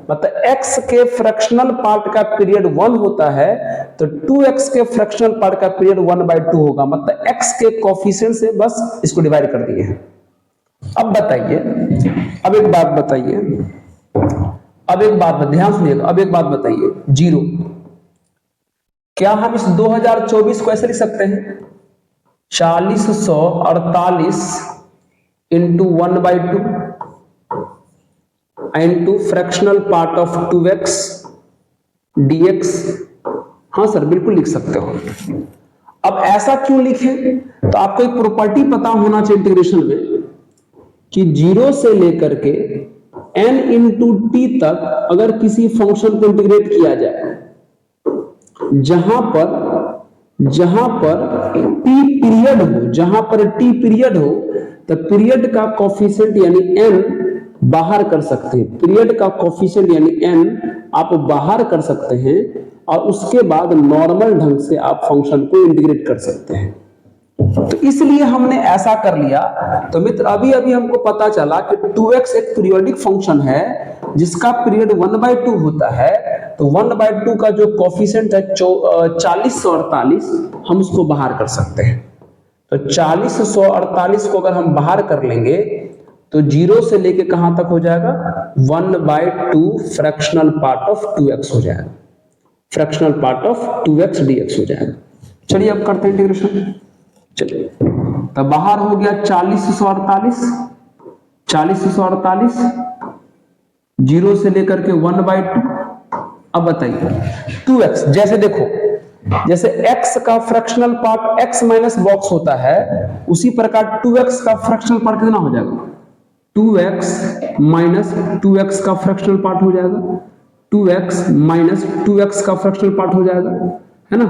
मतलब x के फ्रैक्शनल पार्ट का पीरियड 1 होता है तो 2x के फ्रैक्शनल पार्ट का पीरियड 1/2 होगा। मतलब x के कोफिशिएंट से बस इसको डिवाइड कर दिए हैं। अब बताइए, अब एक बात बताइए, ध्यान सुनिएगा। अब एक बात बताइए, 0, क्या हम इस 2024 को ऐसे लिख सकते हैं 4048 into 1/2 into fractional part of 2x dx? हाँ सर, बिल्कुल लिख सकते हो। अब ऐसा क्यों लिखें? तो आपको एक प्रॉपर्टी पता होना चाहिए इंटीग्रेशन में कि 0 से लेकर के n इंटू टी तक अगर किसी फंक्शन को इंटीग्रेट किया जाए, जहां पर t पीरियड हो, जहां पर t पीरियड हो, तो पीरियड का कोफिशिएंट यानी n बाहर कर सकते हैं। पीरियड का कोफिशिएंट यानी n आप बाहर कर सकते हैं और उसके बाद नॉर्मल ढंग से आप फंक्शन को इंटीग्रेट कर सकते हैं। तो इसलिए हमने ऐसा कर लिया। तो मित्र अभी हमको पता चला कि 2x एक पीरियोडिक फंक्शन है जिसका पीरियड 1/2 होता है। तो 1/2 का जो कोफिशिएंट है 4048, हम उसको बाहर कर सकते हैं। तो 4048 को अगर हम बाहर कर लेंगे तो 0 से लेके कहां तक हो जाएगा? 1/2 फ्रैक्शनल पार्ट ऑफ 2x हो जाएगा, fractional part of 2x dx हो जाएगा। चलिए अब करते हैं इंटीग्रेशन। चलिए, तब बाहर हो गया 4048, 0 से लेकर के 1/2। अब बताइए 2x, जैसे देखो, जैसे x का fractional part x minus box होता है, उसी प्रकार 2x का फ्रैक्शनल पार्ट कितना हो जाएगा? 2x माइनस 2x का फ्रैक्शनल पार्ट हो जाएगा, 2x माइनस 2x का फ्रैक्शनल पार्ट हो जाएगा, है ना।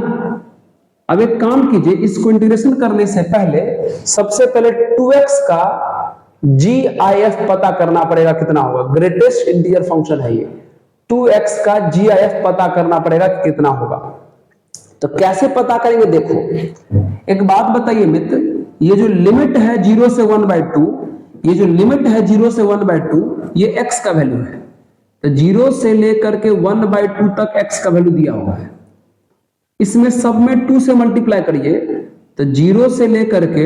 अब एक काम कीजिए, इसको इंटीग्रेशन करने से पहले सबसे पहले 2x का GIF पता करना पड़ेगा, कितना होगा? ग्रेटेस्ट इंटीजर फंक्शन है ये, 2x का GIF पता करना पड़ेगा कि कितना होगा। तो कैसे पता करेंगे? देखो, एक बात बताइए मित्र, ये जो लिमिट है 0 से 1/2, ये जो लिमिट है 0 से 1/2, ये x का वैल्यू है। तो 0 से लेकर के 1/2 तक x का वैल्यू दिया हुआ है। इसमें सब में 2 से मल्टीप्लाई करिए तो 0 से लेकर के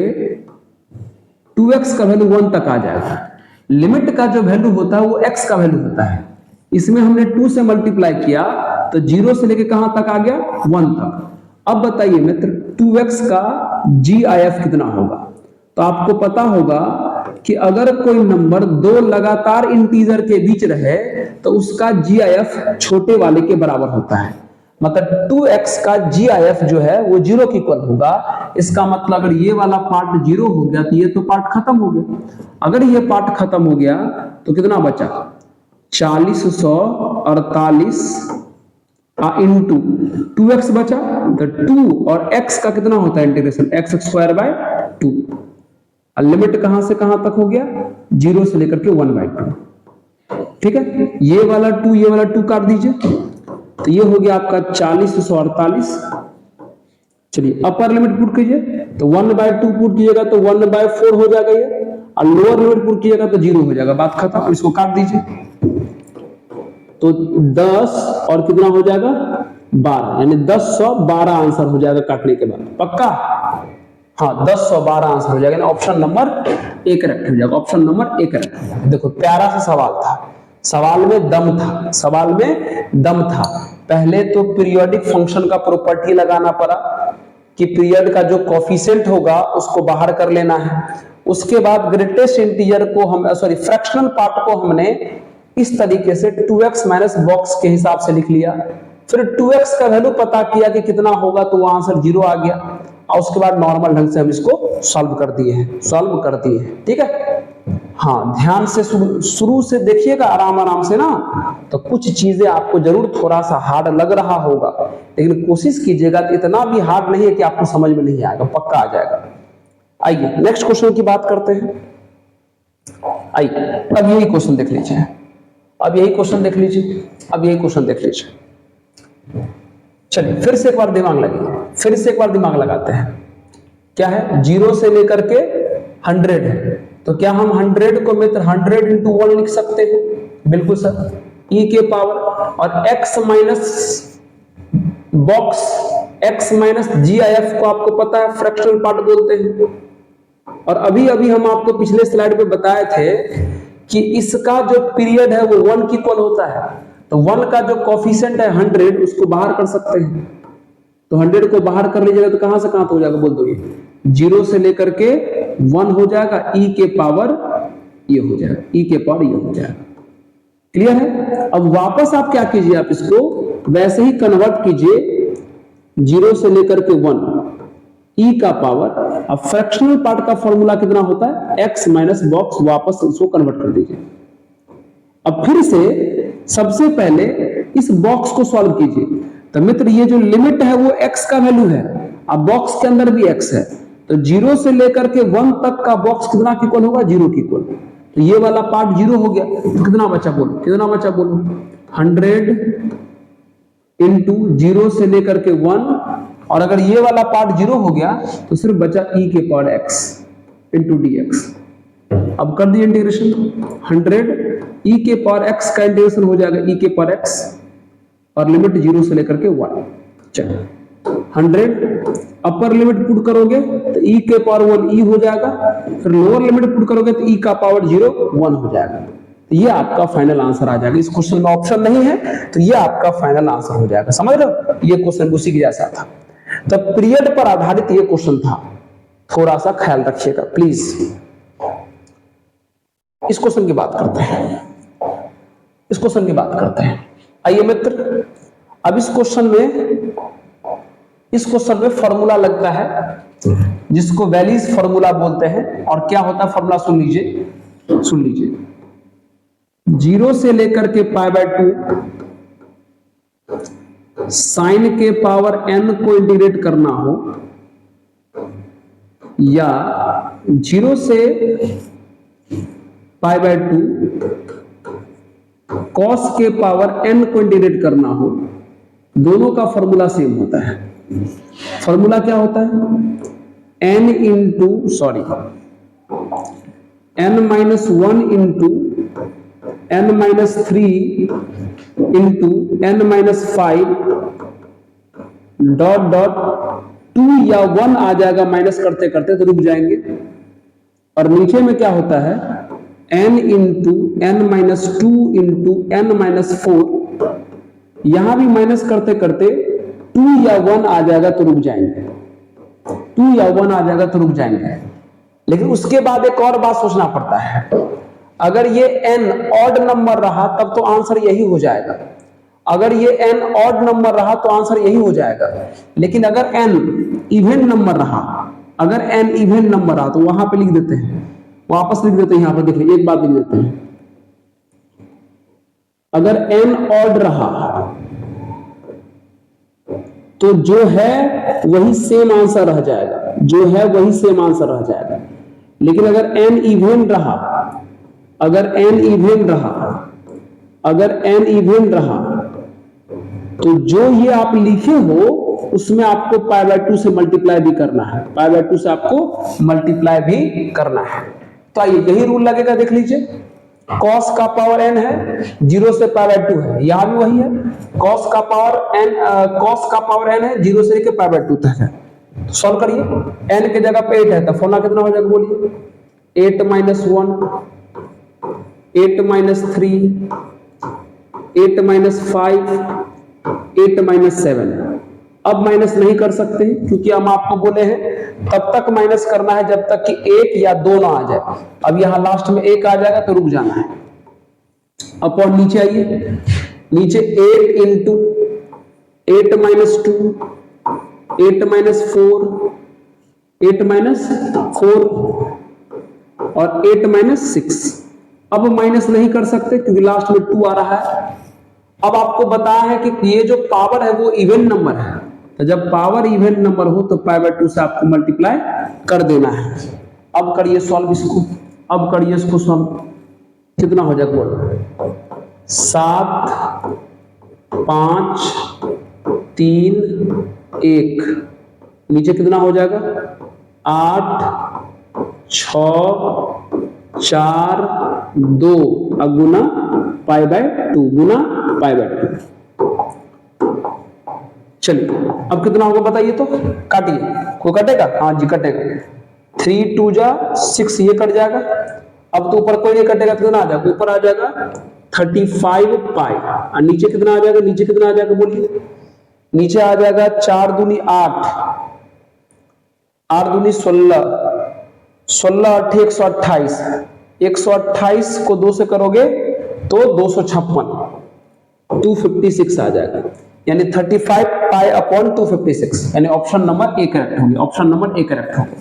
2x का वैल्यू 1 तक आ जाएगा। लिमिट का जो वैल्यू होता है वो x का वैल्यू होता है। इसमें हमने 2 से मल्टीप्लाई किया तो 0 से लेकर कहां तक आ गया? 1 तक। अब बताइए मित्र 2x का GIF कितना होगा? तो आपको पता होगा कि अगर कोई नंबर 2 लगातार इंटीजर के बीच रहे तो उसका GIF छोटे वाले के बराबर होता है। मतलब 2x का GIF जो है वो 0 की इक्वल होगा। इसका मतलब अगर ये वाला पार्ट 0 हो गया तो ये तो पार्ट खत्म हो गया। अगर ये पार्ट खत्म हो गया तो कितना बचा? 4048 इंटू 2x बचा। तो 2 और x का कितना होता है इंटीग्रेशन? x²/2। लिमिट कहां से कहां तक हो गया? 0 से लेकर के 1/2। ठीक है, ये वाला 2 ये वाला 2 काट दीजिए तो ये हो गया आपका 4048 चलिए अपर लिमिट पुट कीजिए, तो 1/2 पुट कीजिएगा तो 1/4 हो जाएगा ये, और लोअर लिमिट पुट कीजिएगा तो 0 हो जाएगा, बात खत्म। इसको काट दीजिए, तो 10 और कितना हो जाएगा 12, यानी 1012 आंसर हो जाएगा काटने के बाद, पक्का? हाँ 1012 आंसर हो जाएगा, ऑप्शन नंबर ए करेक्ट हो जाएगा, ऑप्शन नंबर ए करेक्ट हो जाएगा। देखो प्यारा सा सवाल था, सवाल में दम था, सवाल में दम था। पहले तो पीरियोडिक फंक्शन का प्रॉपर्टी लगाना पड़ा कि पीरियड का जो कोफिशिएंट होगा उसको बाहर कर लेना है। उसके बाद ग्रेटेस्ट इंटीजर को हम फ्रैक्शनल पार्ट को हमने इस तरीके से 2x माइनस बॉक्स के हिसाब से लिख लिया। फिर 2x का वैल्यू पता किया कि कितना होगा, तो वो आंसर 0 आ गया, और उसके बाद नॉर्मल ढंग से हम इसको सॉल्व कर दिए हैं, ठीक है। हाँ ध्यान से शुरू से देखिएगा, आराम आराम से ना, तो कुछ चीजें आपको जरूर थोड़ा सा हार्ड लग रहा होगा, लेकिन कोशिश कीजिएगा कि इतना भी हार्ड नहीं है कि आपको समझ में नहीं आएगा, पक्का आ जाएगा। आइए नेक्स्ट क्वेश्चन की बात करते हैं। आइए अब यही क्वेश्चन देख लीजिए, अब यही क्वेश्चन देख लीजिए। चलिए फिर से एक बार दिमाग लगाइए, फिर से एक बार दिमाग लगाते हैं। क्या है, 0 से लेकर के 100 है, तो क्या हम 100 को मित्र 100 into 1 लिख सकते हैं? बिल्कुल सर, e के पावर, और x minus box x minus GIF को आपको पता है फ्रैक्शनल पार्ट बोलते हैं। और अभी अभी हम आपको पिछले स्लाइड पे बताए थे कि इसका जो पीरियड है वो 1 की इक्वल होता है, तो 1 का जो कोफिशिएंट है 100 उसको बाहर कर सकते हैं, तो 100 को बाहर कर लीजिएगा तो कहां से कहां हो जाएगा बोल दो, 0 से लेकर के 1 हो जाएगा, e के पावर ये हो जाएगा, e के पावर ये हो जाएगा। क्लियर है? अब वापस आप क्या कीजिए, आप इसको वैसे ही कन्वर्ट कीजिए, 0 से लेकर के 1 e का पावर, अब फ्रैक्शनल पार्ट का फॉर्मूला कितना होता है, x माइनस बॉक्स, वापस इसको कन्वर्ट कर दीजिए। अब फिर से सबसे पहले इस बॉक्स को सॉल्व कीजिए, तो मित्र ये जो लिमिट है वो x का वैल्यू है, अब बॉक्स के अंदर भी x है, तो 0 से लेकर के 1 तक का बॉक्स कितना की इक्वल होगा, 0 की इक्वल, तो ये वाला पार्ट 0 हो गया, तो कितना बचा बोलो, 100 इंटू 0 से लेकर के 1, और अगर ये वाला पार्ट 0 हो गया तो सिर्फ बचा e के पावर x इंटू dx। अब कर दिए इंटीग्रेशन, 100 e के पावर x का इंटीग्रेशन हो जाएगा e के पावर x, और लिमिट 0 से लेकर के 1। चलो 100 अपर लिमिट पुट करोगे तो e के पावर 1 e हो जाएगा, फिर लोअर लिमिट पुट करोगे तो e का पावर 0 1 हो जाएगा, तो ये आपका फाइनल आंसर आ जाएगा। इस क्वेश्चन में ऑप्शन नहीं है, तो ये आपका फाइनल आंसर हो जाएगा, समझ रहे हो? ये क्वेश्चन उसी के जैसा था, तो पीरियड पर आधारित ये क्वेश्चन था, थोड़ा सा ख्याल रखिएगा प्लीज। इस क्वेश्चन की बात करते हैं, आइए मित्र, अब इस क्वेश्चन में फॉर्मूला लगता है जिसको वैलीज फॉर्मूला बोलते हैं, और क्या होता है फॉर्मूला सुन लीजिए। 0 से लेकर के π/2 साइन के पावर n को इंटीग्रेट करना हो, या 0 से π/2 cos के पावर n को इंटीग्रेट करना हो, दोनों का फॉर्मूला सेम होता है। फॉर्मूला क्या होता है, n minus 1 into n minus 3 into n minus 5 dot 2 या 1 आ जाएगा, माइनस करते करते तो रुक जाएंगे, और नीचे में क्या होता है n into n minus 2 into n minus 4, यहां भी माइनस करते करते 2 या 1 आ जाएगा तो रुक जाएंगे, लेकिन उसके बाद एक और बात सोचना पड़ता है, अगर ये n ऑड नंबर रहा तब तो आंसर यही हो जाएगा, अगर ये n ऑड नंबर रहा तो आंसर यही हो जाएगा, लेकिन अगर n इवन नंबर रहा तो वहां पे लिख देते हैं, वापस लिख देते हैं, यहां पर देखिए एक बात लिख देते हैं, अगर n ऑड रहा तो जो है वही सेम आंसर रह जाएगा, लेकिन अगर n इवन रहा तो जो ये आप लिखे हो उसमें आपको पाई बाय 2 से मल्टीप्लाई भी करना है, पाई बाय 2 से आपको मल्टीप्लाई भी करना है। तो आइए यही रूल लगेगा, देख लीजिए cos का पावर n है, 0 से पाई बाय 2 है, यहां भी वही है, cos का पावर n है, 0 से लेकर पाई बाय 2 तक है। तो सॉल्व करिए, n की जगह पे 8 है तो फॉर्मूला कितना हो जाएगा बोलिए, 8 - 1, 8 - 3, 8 - 5, 8 - 7। अब माइनस नहीं कर सकते क्योंकि हम आपको बोले हैं तब तक माइनस करना है जब तक कि 1 या 2 ना आ जाए। अब यहां लास्ट में 1 आ जाएगा तो रुक जाना है। अपॉन नीचे आइए, नीचे 8 × 8 - 2, 8 - 4, 8 - 4 और 8 - 6। अब माइनस नहीं कर सकते क्योंकि लास्ट में 2 आ रहा है। अब आपको बताया है कि ये जो पावर है वो इवन नंबर है, तो जब पावर इवन नंबर हो तो पाई बाय 2 से आपको मल्टीप्लाई कर देना है। अब करिए सॉल्व इसको, अब करिए इसको सॉल्व, कितना हो जाएगा बोल, 7, 5, 3, 1, नीचे कितना हो जाएगा, 8, 6, 4, 2 गुना pi by 2 Guna pi by 2। चलिए अब कितना होगा बताइए, तो काटिए, को कटेगा, हाँ जी कटेगा, 3 × 2 = 6, ये कट जाएगा। अब तो ऊपर कोई नहीं कटेगा तो कितना आ जाएगा, ऊपर आ जाएगा 35 पाई, और नीचे कितना आ जाएगा, नीचे कितना आ जाएगा बोलिए, नीचे आ जाएगा 4 दूनी 8, 8 दूनी 16, 16 × 8 128, 128 को 2 से करोगे तो 256, 256 आ जाएगा, यानी 35 पाई अपॉन 256, यानी ऑप्शन नंबर ए करेक्ट होगी, ऑप्शन नंबर ए करेक्ट होगा,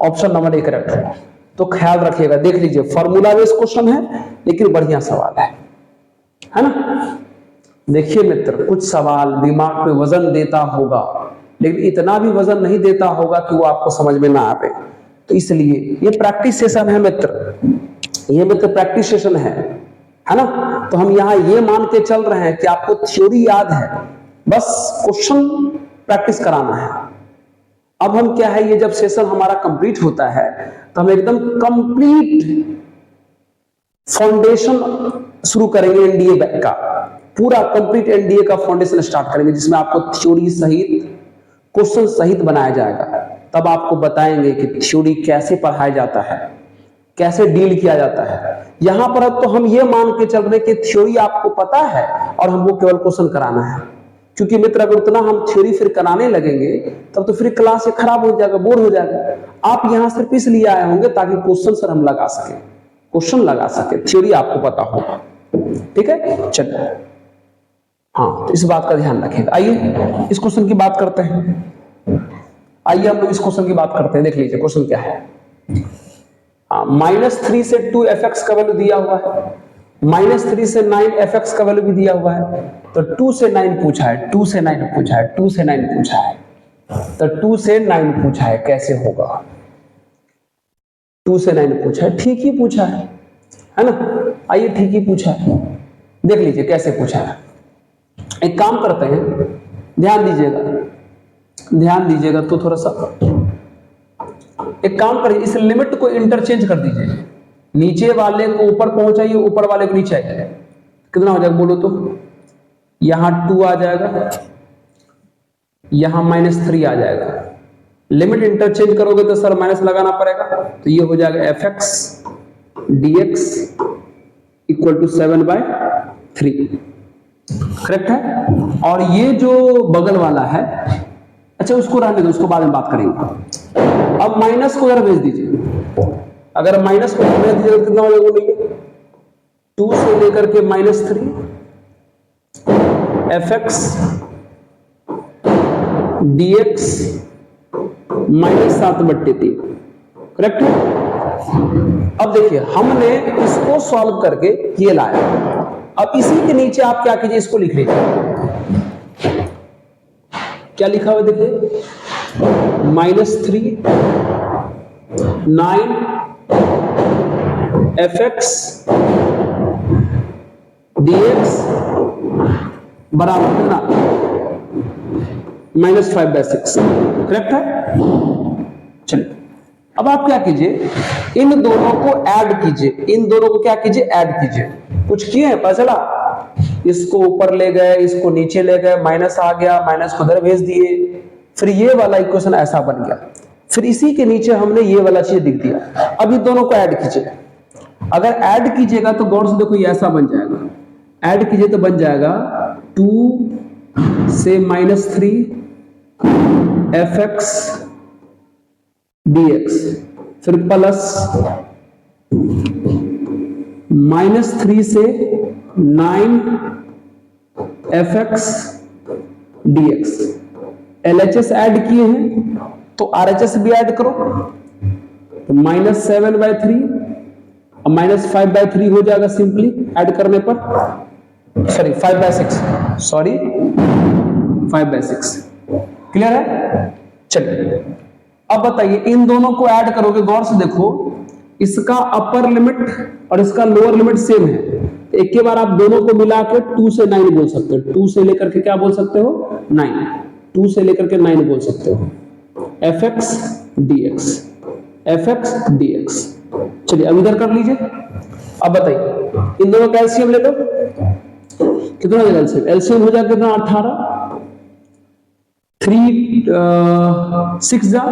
ऑप्शन नंबर ए करेक्ट होगा। तो ख्याल रखिएगा, देख लीजिए फॉर्मूला बेस्ड क्वेश्चन है लेकिन बढ़िया सवाल है ना। देखिए मित्र, कुछ सवाल दिमाग पे वजन देता होगा लेकिन इतना भी वजन नहीं देता होगा कि वो आपको समझ में ना आवे। तो इसलिए ये प्रैक्टिस सेशन है मित्र, ये मित्र प्रैक्टिस सेशन है ना। तो हम यहाँ ये मान के चल रहे हैं कि आपको थ्योरी याद है, बस क्वेश्चन प्रैक्टिस कराना है। अब हम क्या है, ये जब सेशन हमारा कंप्लीट होता है तो हम एकदम कंप्लीट फाउंडेशन शुरू करेंगे एनडीए का, पूरा कंप्लीट एनडीए का फाउंडेशन स्टार्ट करेंगे, जिसमें आपको थ्योरी सहित क्वेश्चन सहित बनाया जाएगा। तब आपको बताएंगे कि थ्योरी कैसे पढ़ाया जाता है, कैसे डील किया जाता है। यहां पर तो हम ये मान के चल रहे कि थ्योरी आपको पता है और हमको केवल क्वेश्चन कराना है, क्योंकि मित्र अगर उतना हम थ्योरी फिर कराने लगेंगे तब तो फिर क्लास खराब हो जाएगा, बोर हो जाएगा। आप यहां सिर्फ इसलिए आए होंगे ताकि क्वेश्चन सर हम लगा सके, क्वेश्चन लगा सके, थ्योरी आपको पता होगा, ठीक है। चलिए हाँ, तो इस बात का ध्यान रखिएगा। आइए इस क्वेश्चन की बात करते हैं, आइए हम लोग इस क्वेश्चन की बात करते हैं। देख लीजिए क्वेश्चन क्या है। -3 से 2 fx का वैल्यू दिया हुआ है, -3 से 9 fx का वैल्यू भी दिया हुआ है। तो 2 से 9 पूछा है, 2 से 9 पूछा है, 2 से 9 पूछा है, तो 2 से 9 पूछा है, कैसे होगा। 2 से 9 पूछा है, ठीक ही पूछा है ना। आइए ठीक ही पूछा है, देख लीजिए कैसे पूछा है। एक काम करते हैं, ध्यान दीजिएगा, ध्यान दीजिएगा, तो थोड़ा सा एक काम करिए, इस लिमिट को इंटरचेंज कर दीजिए, नीचे वाले को ऊपर पहुंचाइए, ऊपर वाले को नीचे आइए, कितना हो जाएगा बोलो तो। यहां 2 आ जाएगा, यहां -3 आ जाएगा। लिमिट इंटरचेंज करोगे तो सर माइनस लगाना पड़ेगा, तो ये हो जाएगा fx dx = 7/3, करेक्ट है। और ये जो बगल वाला है, अच्छा उसको रहने दो, उसको बाद में बात करेंगे। अब माइनस को इधर भेज दीजिए, अगर माइनस को भेज दीजिए तो कितना हो जाएगा, 2 से लेकर के -3 fx dx -7/3, करेक्ट है। अब देखिए हमने इसको सॉल्व करके ये लाया, अब इसी के नीचे आप क्या कीजिए, इसको लिख लीजिए, क्या लिखा हुआ देखिए, -3 9 fx dx बराबर कितना, -5/6 करेक्ट है। चलिए अब आप क्या कीजिए, इन दोनों को ऐड कीजिए, इन दोनों को क्या कीजिए, ऐड कीजिए। कुछ किए हैं, पता चला इसको ऊपर ले गए, इसको नीचे ले गए, माइनस आ गया, माइनस को उधर भेज दिए, फिर ये वाला इक्वेशन ऐसा बन गया, फिर इसी के नीचे हमने ये वाला चीज लिख दिया। अब इन दोनों को ऐड कीजिए, अगर ऐड कीजिएगा तो गौर से देखो ये ऐसा बन जाएगा, ऐड कीजिए तो बन जाएगा 2 से -3 fx dx, फिर प्लस -3 से 9 fx dx। LHS ऐड किए हैं तो RHS भी ऐड करो, तो -7/3 और -5/3 हो जाएगा सिंपली ऐड करने पर, सॉरी 5/6, सॉरी 5/6। क्लियर है। चलिए अब बताइए, इन दोनों को ऐड करोगे, गौर से देखो इसका अपर लिमिट और इसका लोअर लिमिट सेम है, एक के बार आप दोनों को मिला के 2 से 9 बोल सकते हो, 2 से लेकर के क्या बोल सकते हो, 9, 2 से लेकर के 9 बोल सकते हो, fx dx, fx dx। चलिए अब इधर कर लीजिए। अब बताइए इन दोनों का एलसीएम ले लो, कितना हो जाएगा एलसीएम, एलसीएम हो जाएगा कितना, 18, 3 6 जा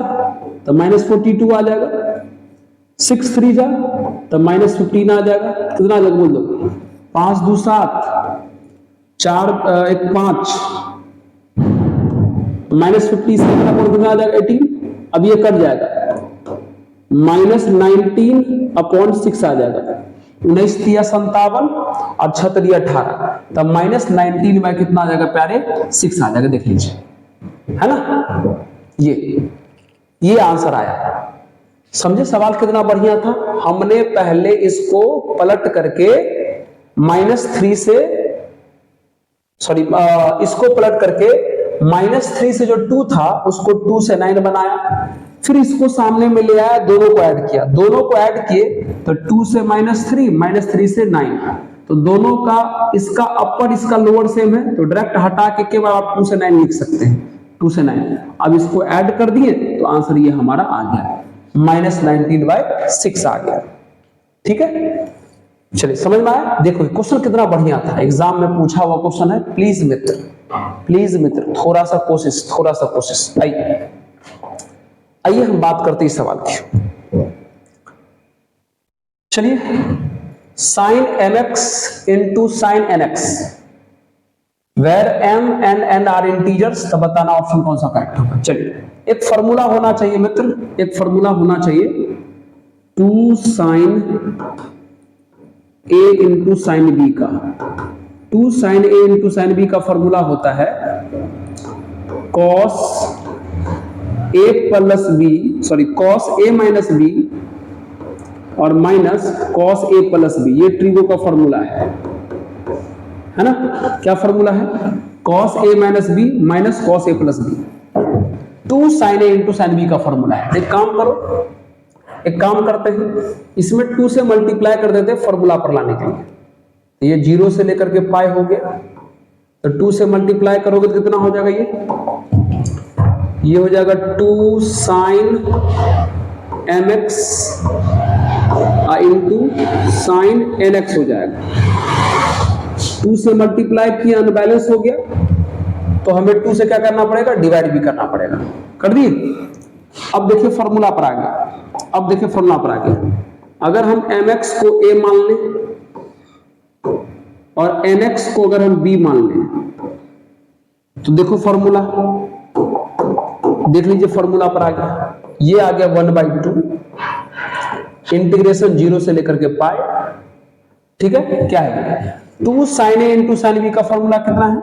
तो -42 आ जाएगा, 6 3 जा तो -15 आ जाएगा, कितना आ जाएगा बोल दो, 5 2 7, 4 1 5, -50 से कितना आ जाएगा 18। अब ये कट जाएगा, -19/6 आ जाएगा, 19 3 57 और 6 3 18, तब -19 में कितना आ जाएगा प्यारे, 6 आ जाएगा, देख लीजिए, है ना। ये आंसर आया। समझे सवाल कितना बढ़िया था। हमने पहले इसको पलट करके -3 से, सॉरी इसको पलट करके -3 से जो 2 था उसको 2 से 9 बनाया, फिर इसको सामने में ले आया, दोनों को ऐड किया, दोनों को ऐड किए तो 2 से -3 से 9, तो दोनों का इसका अपर इसका लोअर सेम है, तो डायरेक्ट हटा के बाद आप 2 से 9 लिख सकते हैं, 2 से 9। अब इसको ऐड कर दिए तो आंसर ये हमारा आ गया, -19/6 आ गया। ठीक है, चलिए समझ में आया। देखो क्वेश्चन कितना बढ़िया था, एग्जाम में पूछा हुआ क्वेश्चन है। प्लीज मित्र थोड़ा सा कोशिश। आइए हम बात करते हैं इस सवाल की। चलिए, sin mx into sin nx where m and n are integers, तब बताना ऑप्शन कौन सा करेक्ट होगा। चलिए, एक फॉर्मूला होना चाहिए मित्र, एक फॉर्मूला होना चाहिए 2 sin a into sin b का। 2 sin a into sin b का फॉर्मूला होता है cos a plus b, sorry cos a minus b और minus cos a plus b। ये ट्रिगो का फॉर्मूला है ना। क्या फॉर्मूला है, cos a minus b minus cos a plus b। 2 sin a into sin b का formula है। एक काम करो, एक काम करते हैं, इसमें 2 से मल्टीप्लाई कर देते हैं फॉर्मूला पर लाने के लिए। ये 0 से लेकर के पाई हो गया, तो 2 से मल्टीप्लाई करोगे तो कितना हो जाएगा, ये हो जाएगा 2 sin mx into sin nx हो जाएगा। 2 से मल्टीप्लाई किया, अनबैलेंस हो गया, तो हमें 2 से क्या करना पड़ेगा, डिवाइड भी करना पड़ेगा। कर दिए। अब देखिए फॉर्मूला पर आ गया, अगर हम mx को a मान लें और nx को अगर हम b मान लें, तो देखो फॉर्मूला, देख लीजिए फॉर्मूला पर आ गया, ये आ गया 1/2 इंटीग्रेशन 0 से लेकर के पाई। ठीक है, क्या है 2 sin a into sin b का फॉर्मूला कितना है,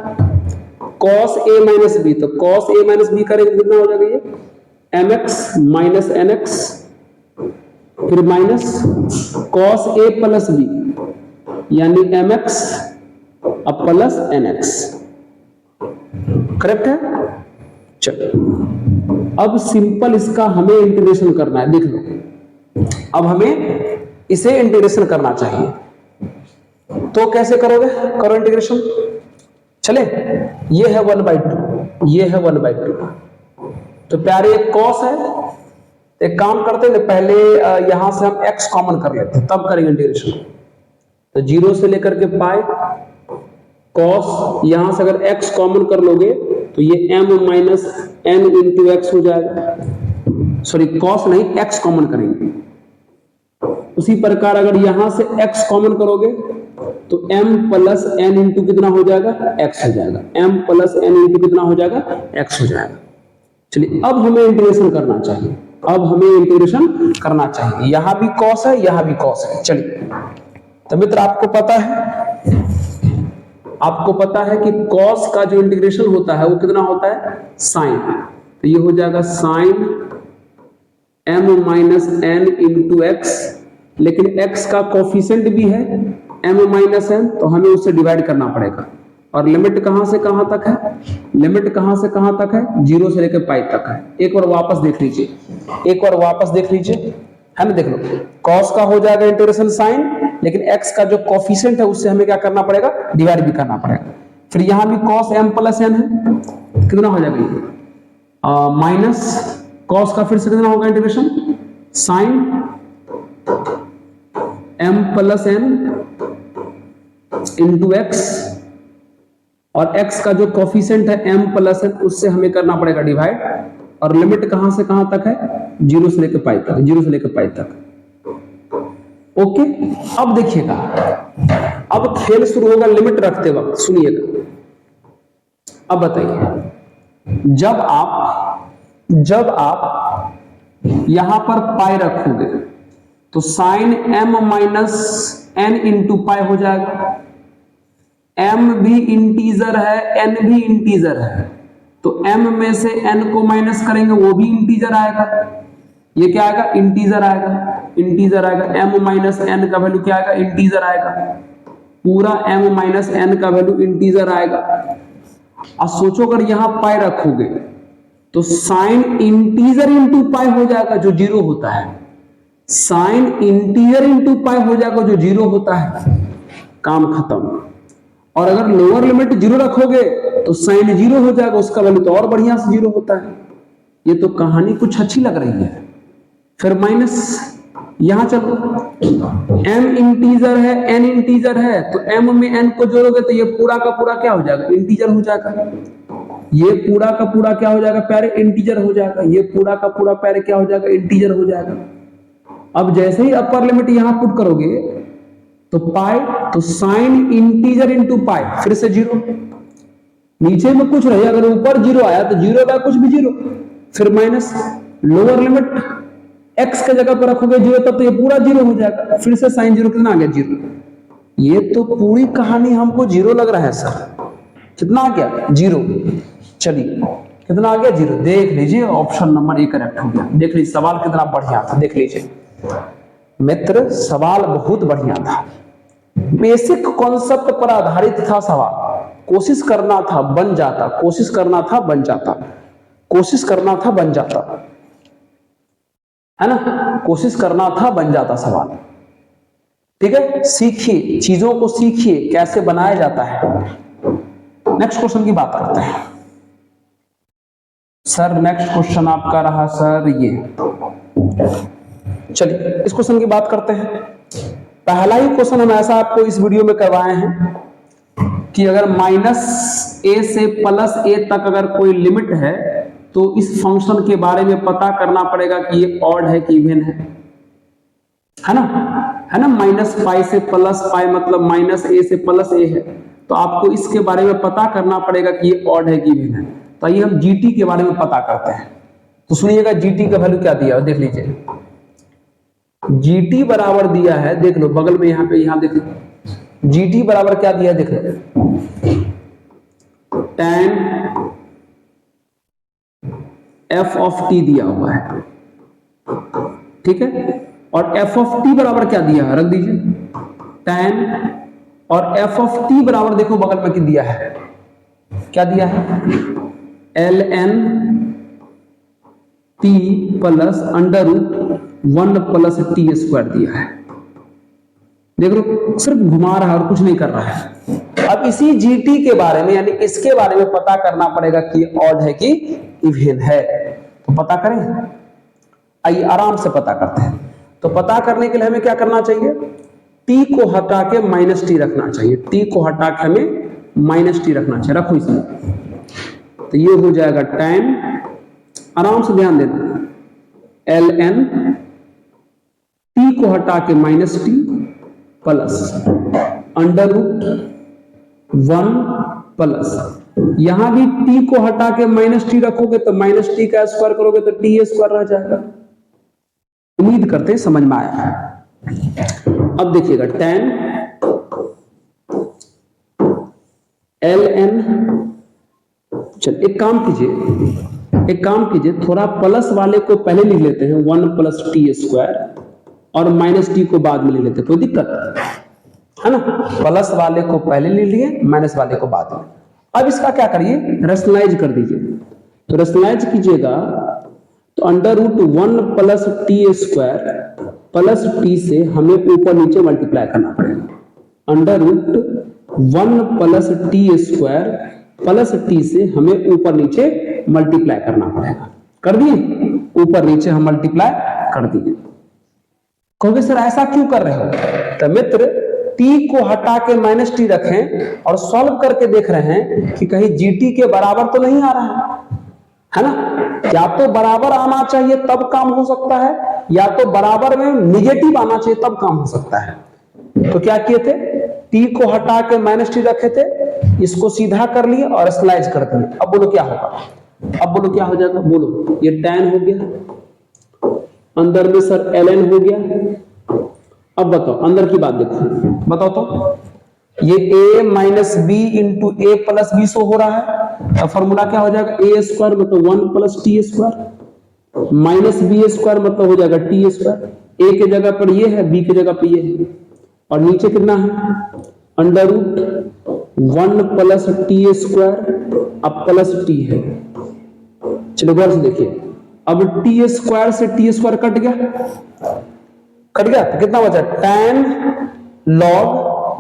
cos a minus b, तो cos a minus b करेंगे कितना हो जाएगा, ये mx माइनस nx, फिर minus cos a plus b यानी mx अब प्लस nx। करेक्ट है। चलो अब सिंपल इसका हमें इंटीग्रेशन करना है। देख लो, अब हमें इसे इंटीग्रेशन करना चाहिए, तो कैसे करोगे, करो इंटीग्रेशन। चले, ये है 1/2 ये है 1/2। तो प्यारे एक कॉस है, एक काम करते हैं पहले यहां से हम x कॉमन कर लेते हैं तब करेंगे इंटीग्रेशन। तो 0 से लेकर के पाई कॉस, यहां से अगर x कॉमन कर लोगे तो ये m minus n into x हो जाएगा। सॉरी कॉस नहीं, x कॉमन करेंगे। उसी प्रकार अगर यहां से x कॉमन करोगे तो m प्लस n इंटू कितना हो जाएगा, x हो जाएगा। m प्लस n इंटू कितना हो जाएगा, x हो जाएगा। चलिए अब हमें इंटीग्रेशन करना चाहिए, अब हमें इंटीग्रेशन करना चाहिए। यहां भी कॉस है, यहां भी कॉस है। चलिए तो मित्र आपको पता है कि कॉस का जो इंटीग्रेशन होता है वो कितना होता है, साइन। तो ये हो जाएगा sine m minus n into x, लेकिन x का कोफिशिएंट भी है m माइनस n, तो हमें उससे डिवाइड करना पड़ेगा। और लिमिट कहां से कहां तक है, लिमिट कहां से कहां तक है, 0 से लेकर पाई तक है। एक बार वापस देख लीजिए, एक बार वापस देख लीजिए, है ना। देख लो cos का हो जाएगा इंटीग्रेशन साइन, लेकिन x का जो कोफिशिएंट है उससे हमें क्या करना पड़ेगा, डिवाइड भी करना पड़ेगा। फिर यहां भी cos m प्लस n है, कितना हो जाएगा माइनस cos का फिर से कितना होगा integration sine m plus n into x, और x का जो कोफिशिएंट है m प्लस n उससे हमें करना पड़ेगा डिवाइड। और लिमिट कहां से कहां तक है, 0 से लेकर पाई तक, 0 से लेकर पाई तक। ओके अब देखिएगा, अब खेल शुरू होगा लिमिट रखते वक्त। सुनिएगा अब बताइए, जब आप यहां पर पाई रखोगे तो sine m minus n into pi हो जाएगा। m भी इंटीजर है, n भी इंटीजर है, तो m में से n को माइनस करेंगे वो भी इंटीजर आएगा। ये क्या आएगा, इंटीजर आएगा, इंटीजर आएगा। m माइनस n का वैल्यू क्या आएगा, इंटीजर आएगा। पूरा m माइनस n का वैल्यू इंटीजर आएगा। अब सोचो अगर यहां पाई रखोगे तो साइन इंटीजर इंटू पाई हो जाएगा जो 0 होता है, साइन इंटीजर इंटू पाई हो जाएगा जो 0 होता है, काम खत्म। और अगर लोअर लिमिट 0 रखोगे तो साइन 0 हो जाएगा, उसका वैल्यू तो और बढ़िया से 0 होता है। ये तो कहानी कुछ अच्छी लग रही है। फिर माइनस यहां चलो, m इंटीजर है n इंटीजर है, तो m में n को जोड़ोगे तो ये पूरा का पूरा क्या हो जाएगा, इंटीजर हो जाएगा। ये पूरा का पूरा क्या हो जाएगा प्यारे, इंटीजर हो जाएगा। ये पूरा का पूरा प्यारे क्या हो जाएगा, इंटीजर हो जाएगा। अब जैसे ही अपर लिमिट यहां पुट करोगे तो पाई, तो साइन इंटीजर इंटू पाई फिर से 0, नीचे में कुछ रहे, अगर ऊपर 0 आया तो 0 का कुछ भी 0, फिर माइनस लोअर लिमिट x के जगह पर रखोगे 0 तब तो ये पूरा 0 हो जाएगा, फिर से साइन 0 कितना आ गया 0। ये तो पूरी कहानी हमको 0 लग रहा है सर, कितना आ गया 0। चलिए कितना आ गया 0, देख लीजिए ऑप्शन नंबर 1 करेक्ट हो गया। देख लीजिए सवाल कितना बढ़िया था, देख लीजिए मित्र सवाल बहुत बढ़िया था, बेसिक कॉन्सेप्ट पर आधारित था सवाल। कोशिश करना था बन जाता, कोशिश करना था बन जाता, कोशिश करना था बन जाता, है ना, कोशिश करना था बन जाता सवाल। ठीक है, सीखिए, चीजों को सीखिए कैसे बनाया जाता है। नेक्स्ट क्वेश्चन की बात करते हैं सर। नेक्स्ट क्वेश्चन आपका रहा सर ये, चलिए इस क्वेश्चन की बात करते हैं। पहला ही क्वेश्चन हम ऐसा आपको इस वीडियो में करवाए हैं कि अगर माइनस a से प्लस a तक अगर कोई लिमिट है तो इस फंक्शन के बारे में पता करना पड़ेगा कि ये ऑड है कि इवन है ना, है ना। माइनस पाई से प्लस पाई मतलब माइनस a से प्लस a है, तो आपको इसके बारे में पता करना पड़ेगा कि ये ऑड है कि इवन है। तो आइए हम gt के बारे में पता करते हैं। तो सुनिएगा gt का वैल्यू क्या दिया है, देख लीजिए। gt बराबर दिया है, देख लो बगल में यहाँ पे, यहाँ देख लो gt बराबर क्या दिया है, देख लो tan f ऑफ t दिया हुआ है, ठीक है। और f ऑफ t बराबर क्या दिया है, रख दीजिए tan, और f ऑफ t बराबर देखो बगल में क्या दिया है, क्या दिया है ln t plus under root 1 plus t square दिया है। देख लो सिर्फ घुमा रहा है और कुछ नहीं कर रहा है। अब इसी जीटी के बारे में यानी इसके बारे में पता करना पड़ेगा कि ऑड है कि इवन है। तो पता करें, आइए आराम से पता करते हैं। तो पता करने के लिए हमें क्या करना चाहिए, टी को हटा के माइनस टी रखना चाहिए। टी को हटा के हमें माइनस टी रखना चाहिए। रखो इसमें, तो ये हो जाएगा tan, आराम से ध्यान देना, ln टी को हटा के minus t plus under root 1 plus, यहां भी टी को हटा के माइनस टी रखोगे तो माइनस टी का स्क्वायर करोगे तो टी स्क्वायर रह जाएगा। उम्मीद करते हैं समझ में आया है। अब देखिएगा tan ln, चल एक काम कीजिए, थोड़ा प्लस वाले को पहले लिख लेते हैं 1 प्लस टी स्क्वायर और माइनस टी को बाद में लिख लेते हैं, कोई दिक्कत है ना। प्लस वाले को पहले लिख लिए, माइनस वाले को बाद में। अब इसका क्या करिए, रैशनलाइज कर दीजिए। तो रैशनलाइज कीजिएगा तो under root 1 plus t square plus t से हमें ऊपर नीचे मल्टीप्लाई करना पड़ेगा। Under root 1 plus t square plus t से हमें ऊपर नीचे मल्टीप्लाई करना पड़ेगा। कर दिए, ऊपर नीचे हम मल्टीप्लाई कर दिए। कहोगे सर ऐसा क्यों कर रहे हो, तो मित्र टी को हटा के माइनस टी रखें और सॉल्व करके देख रहे हैं कि कहीं जीटी के बराबर तो नहीं आ रहा है ना। या तो बराबर आना चाहिए तब काम हो सकता है, या तो बराबर में निगेटिव आना चाहिए तब काम हो सकता है। तो क्या किए थे, टी को हटा के माइनस टी रखे थे, इसको सीधा कर लिए और स्लाइज कर दिए। अब बोलो क्या होगा, अब बोलो क्या हो जाएगा, बोलो ये tan हो गया, अंदर में सर ln हो गया। अब बताओ अंदर की बात देखो, बताओ तो ये a minus B into A plus B so हो रहा है। अब फॉर्मूला क्या हो जाएगा, ए स्क्वायर मतलब 1 plus t square minus B square मतलब हो जाएगा टी स्क्वायर। ए के जगह पर ये है, बी की जगह पर ये है, और नीचे कितना है under root 1 plus t square अब प्लस टी है। चलो गौर से देखिए, अब टी स्क्वायर से टी स्क्वायर कट गया तो कितना बचा, tan log,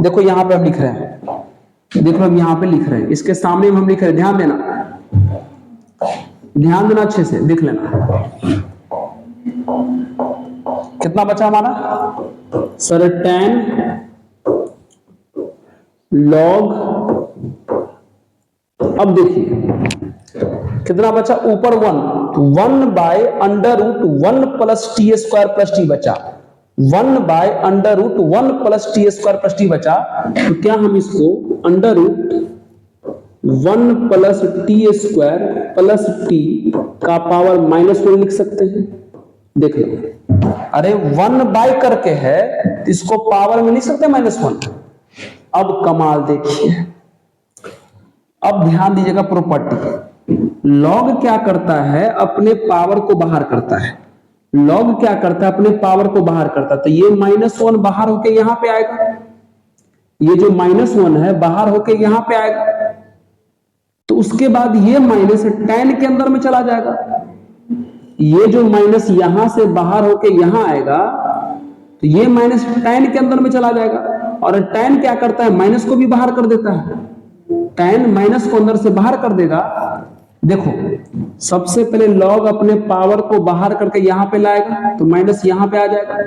देखो यहां पे हम लिख रहे हैं, देखो हम यहां पे लिख रहे हैं, इसके सामने हम लिख रहे हैं, ध्यान देना अच्छे से देख लेना। कितना बचा हमारा सर, tan log, अब देखिए कितना बचा, ऊपर 1 by under root 1 plus t square plus t बचा, 1 by under root 1 plus t square plus t बचा। तो क्या हम इसको under root 1 plus t square plus t का पावर -1 लिख सकते हैं। देख लो, अरे 1 बाय करके है, इसको पावर में लिख सकते हैं -1। अब कमाल देखिए, अब ध्यान दीजिएगा प्रॉपर्टी, लॉग क्या करता है, अपने पावर को बाहर करता है। लॉग क्या करता है, अपने पावर को बाहर करता है। तो ये -1 बाहर होके यहां पे आएगा, ये जो -1 है बाहर होके यहां पे आएगा, तो उसके बाद ये माइनस tan के अंदर में चला जाएगा। ये जो माइनस यहां से बाहर होके यहां आएगा, तो ये माइनस tan के अंदर में चला जाएगा। और tan क्या करता है, माइनस को भी बाहर कर देता है। tan माइनस को अंदर से बाहर कर देगा। देखो सबसे पहले लॉग अपने पावर को बाहर करके यहां पे लाएगा, तो माइनस यहां पे आ जाएगा,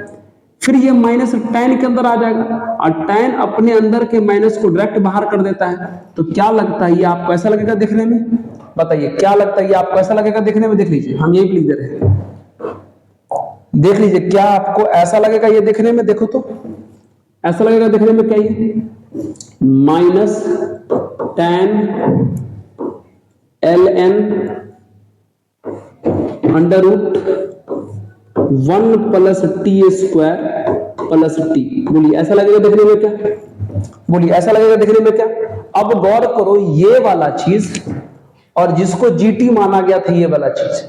फिर ये माइनस tan के अंदर आ जाएगा, और tan अपने अंदर के माइनस को डायरेक्ट बाहर कर देता है। तो क्या लगता है ये आपको ऐसा लगेगा देखने में, बताइए क्या लगता है ये आपको ऐसा लगेगा देखने में। देख लीजिए, हम यही लिख दे रहे हैं, देख लीजिए क्या आपको ऐसा लगेगा ये देखने में। देखो तो ऐसा लगेगा देखने में क्या, ये minus tan ln under root 1 plus t square plus t. बोलिए ऐसा लगेगा देखने में क्या, बोलिए ऐसा लगेगा देखने में क्या। अब गौर करो, ये वाला चीज और जिसको जीटी माना गया था, ये वाला चीज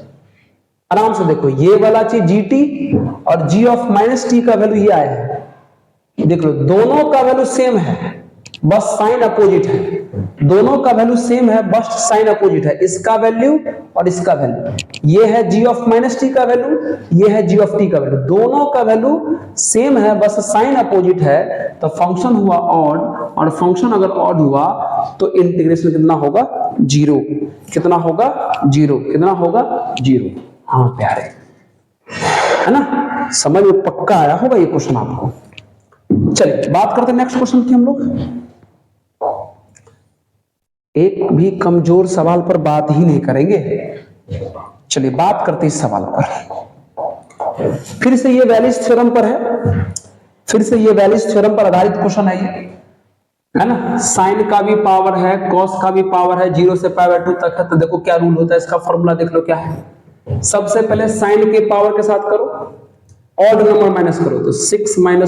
आराम से देखो, ये वाला चीज जीटी और जी ऑफ माइनस टी का वैल्यू ये आया है। देख लो दोनों का वैल्यू सेम है, बस साइन अपोजिट है। दोनों का वैल्यू सेम है, बस साइन अपोजिट है। इसका वैल्यू और इसका वैल्यू, ये है जी ऑफ माइनस टी का वैल्यू, ये है जी ऑफ टी का वैल्यू। दोनों का वैल्यू सेम है, बस साइन अपोजिट है। तो फंक्शन हुआ ऑड और फंक्शन अगर ऑड हुआ तो इंटीग्रेशन कितना होगा, 0। कितना होगा, 0। कितना होगा, 0। हाँ प्यारे, है ना, समझ में पक्का आया होगा ये क्वेश्चन आपको। चलिए बात करते हैं नेक्स्ट क्वेश्चन की हम लोग। एक भी कमजोर सवाल पर बात ही नहीं करेंगे। चलिए बात करते हैं इस सवाल पर। फिर से ये वेलिस थ्योरम पर है, फिर से ये वेलिस थ्योरम पर आधारित क्वेश्चन है ये, है ना। साइन का भी पावर है, कॉस का भी पावर है, 0 से π/2 तक है। तो देखो क्या रूल होता है, इसका फॉर्मूला देख लो क्या है। सबसे पहले साइन के पावर के साथ करो, ऑड नंबर माइनस करो, तो 6 - 1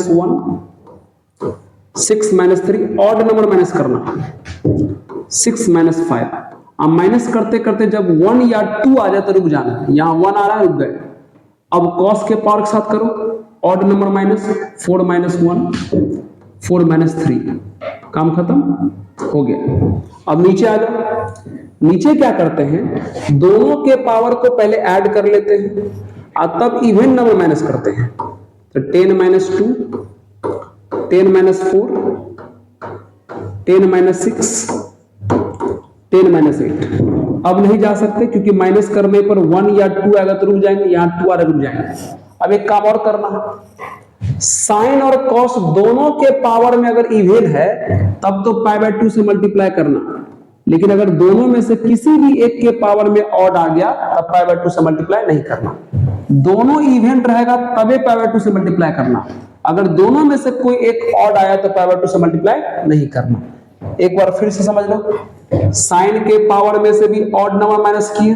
6 - 3, ऑड नंबर माइनस करना, 6 - 5। अब माइनस करते करते जब 1 या 2 आ जाए तो रुक जाना, यहां 1 आ रहा है, रुक गए। अब कॉस के पावर के साथ करो, ऑड नंबर माइनस, 4 - 1 4 - 3, काम खत्म हो गया। अब नीचे आ जाओ, नीचे क्या करते हैं, दोनों के पावर को पहले ऐड कर लेते हैं और तब इवन नंबर माइनस करते हैं। तो 10 - 2, 10 - 4, 10 - 6, 10 - 8। अब नहीं जा सकते क्योंकि माइनस करने पर 1 या 2 आएगा तो रुक जाएंगे, यहां 2 आ रहा, रुक जाएंगे। अब एक काम और करना है, साइन और कॉस दोनों के पावर में अगर इवन है तब तो π/2 से मल्टीप्लाई करना, लेकिन अगर दोनों में से किसी भी एक के पावर में ऑड आ गया तब π/2 से मल्टीप्लाई नहीं करना। दोनों इवन रहेगा तबे π/2 से मल्टीप्लाई करना, अगर दोनों में से कोई एक ऑड आया तो π/2 से मल्टीप्लाई नहीं करना। एक बार फिर से समझ लो, साइन के पावर में से भी ऑड नंबर माइनस किए,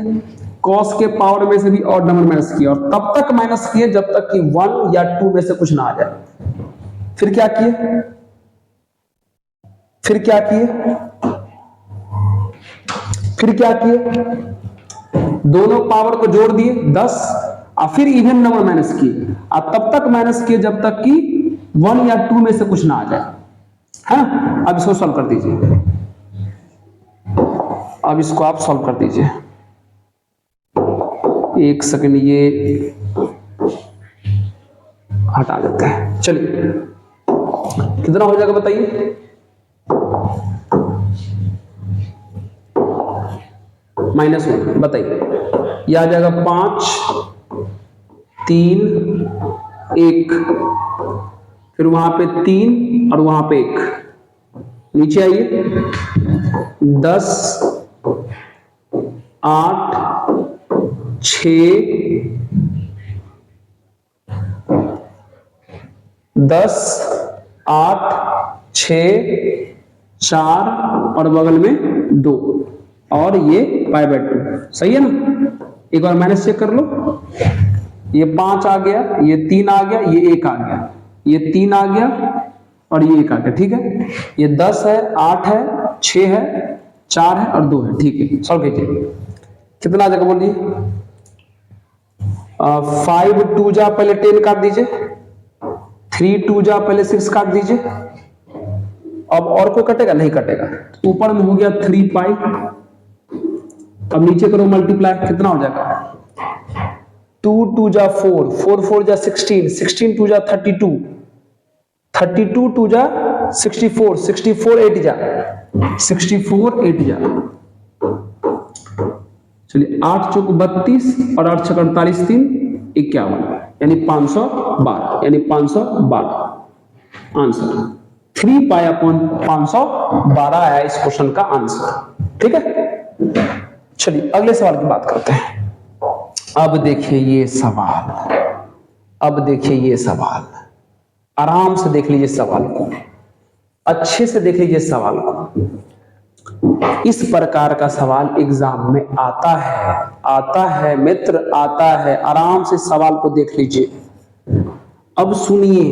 कॉस के पावर में से भी ऑड नंबर माइनस किए, और तब तक माइनस किए जब तक कि 1 या 2 में से कुछ ना आ जाए। फिर क्या किए, फिर क्या किए, फिर क्या किए, दोनों पावर को जोड़ दिए 10 और फिर इवन नंबर माइनस किए, और तब तक माइनस किए जब तक कि 1 या 2 में से कुछ ना आ जाए, है ना। अब इसको सॉल्व कर दीजिए, अब इसको आप सॉल्व कर दीजिए। एक सेकंड ये हटा देते हैं। चलिए कितना हो जाएगा बताइए, -1 बताइए, यह आ जाएगा 5 3 1, फिर वहां पे 3 और वहां पे 1, नीचे आइए 10 8 6 10 8 6 4 और बगल में 2 और ये π/2, सही है ना। एक बार माइनस चेक कर लो, ये 5 आ गया, ये 3 आ गया, ये 1 आ गया, ये 3 आ गया और ये 1 आ गया, ठीक है। ये 10 है, 8 है, 6 है, 4 है और 2 है, ठीक है। सॉल्व कीजिए, कितना आ जाएगा बोलिए। 5 2 जा पहले 10 काट दीजिए, 3 2 जा पहले 6 काट दीजिए। अब और को कटेगा, नहीं कटेगा, ऊपर में हो गया 3π। अब नीचे करो मल्टीप्लाई, कितना हो जाएगा, 2 2 जा 4, 4 4 जा 16, 16 2 जा 32, 32 2 जा 64, 64 8 जा 64 8 जा। चलिए 8 चौक 32 और 8 छक 48 3 51, यानी 512, यानी 512 आंसर। 3π/512 आया इस क्वेश्चन का आंसर, ठीक है। चलिए अगले सवाल की बात करते हैं। अब देखिए ये सवाल, अब देखिए ये सवाल, आराम से देख लीजिए सवाल को, अच्छे से देख लीजिए सवाल को। इस प्रकार का सवाल एग्जाम में आता है मित्र, आता है। आराम से सवाल को देख लीजिए। अब सुनिए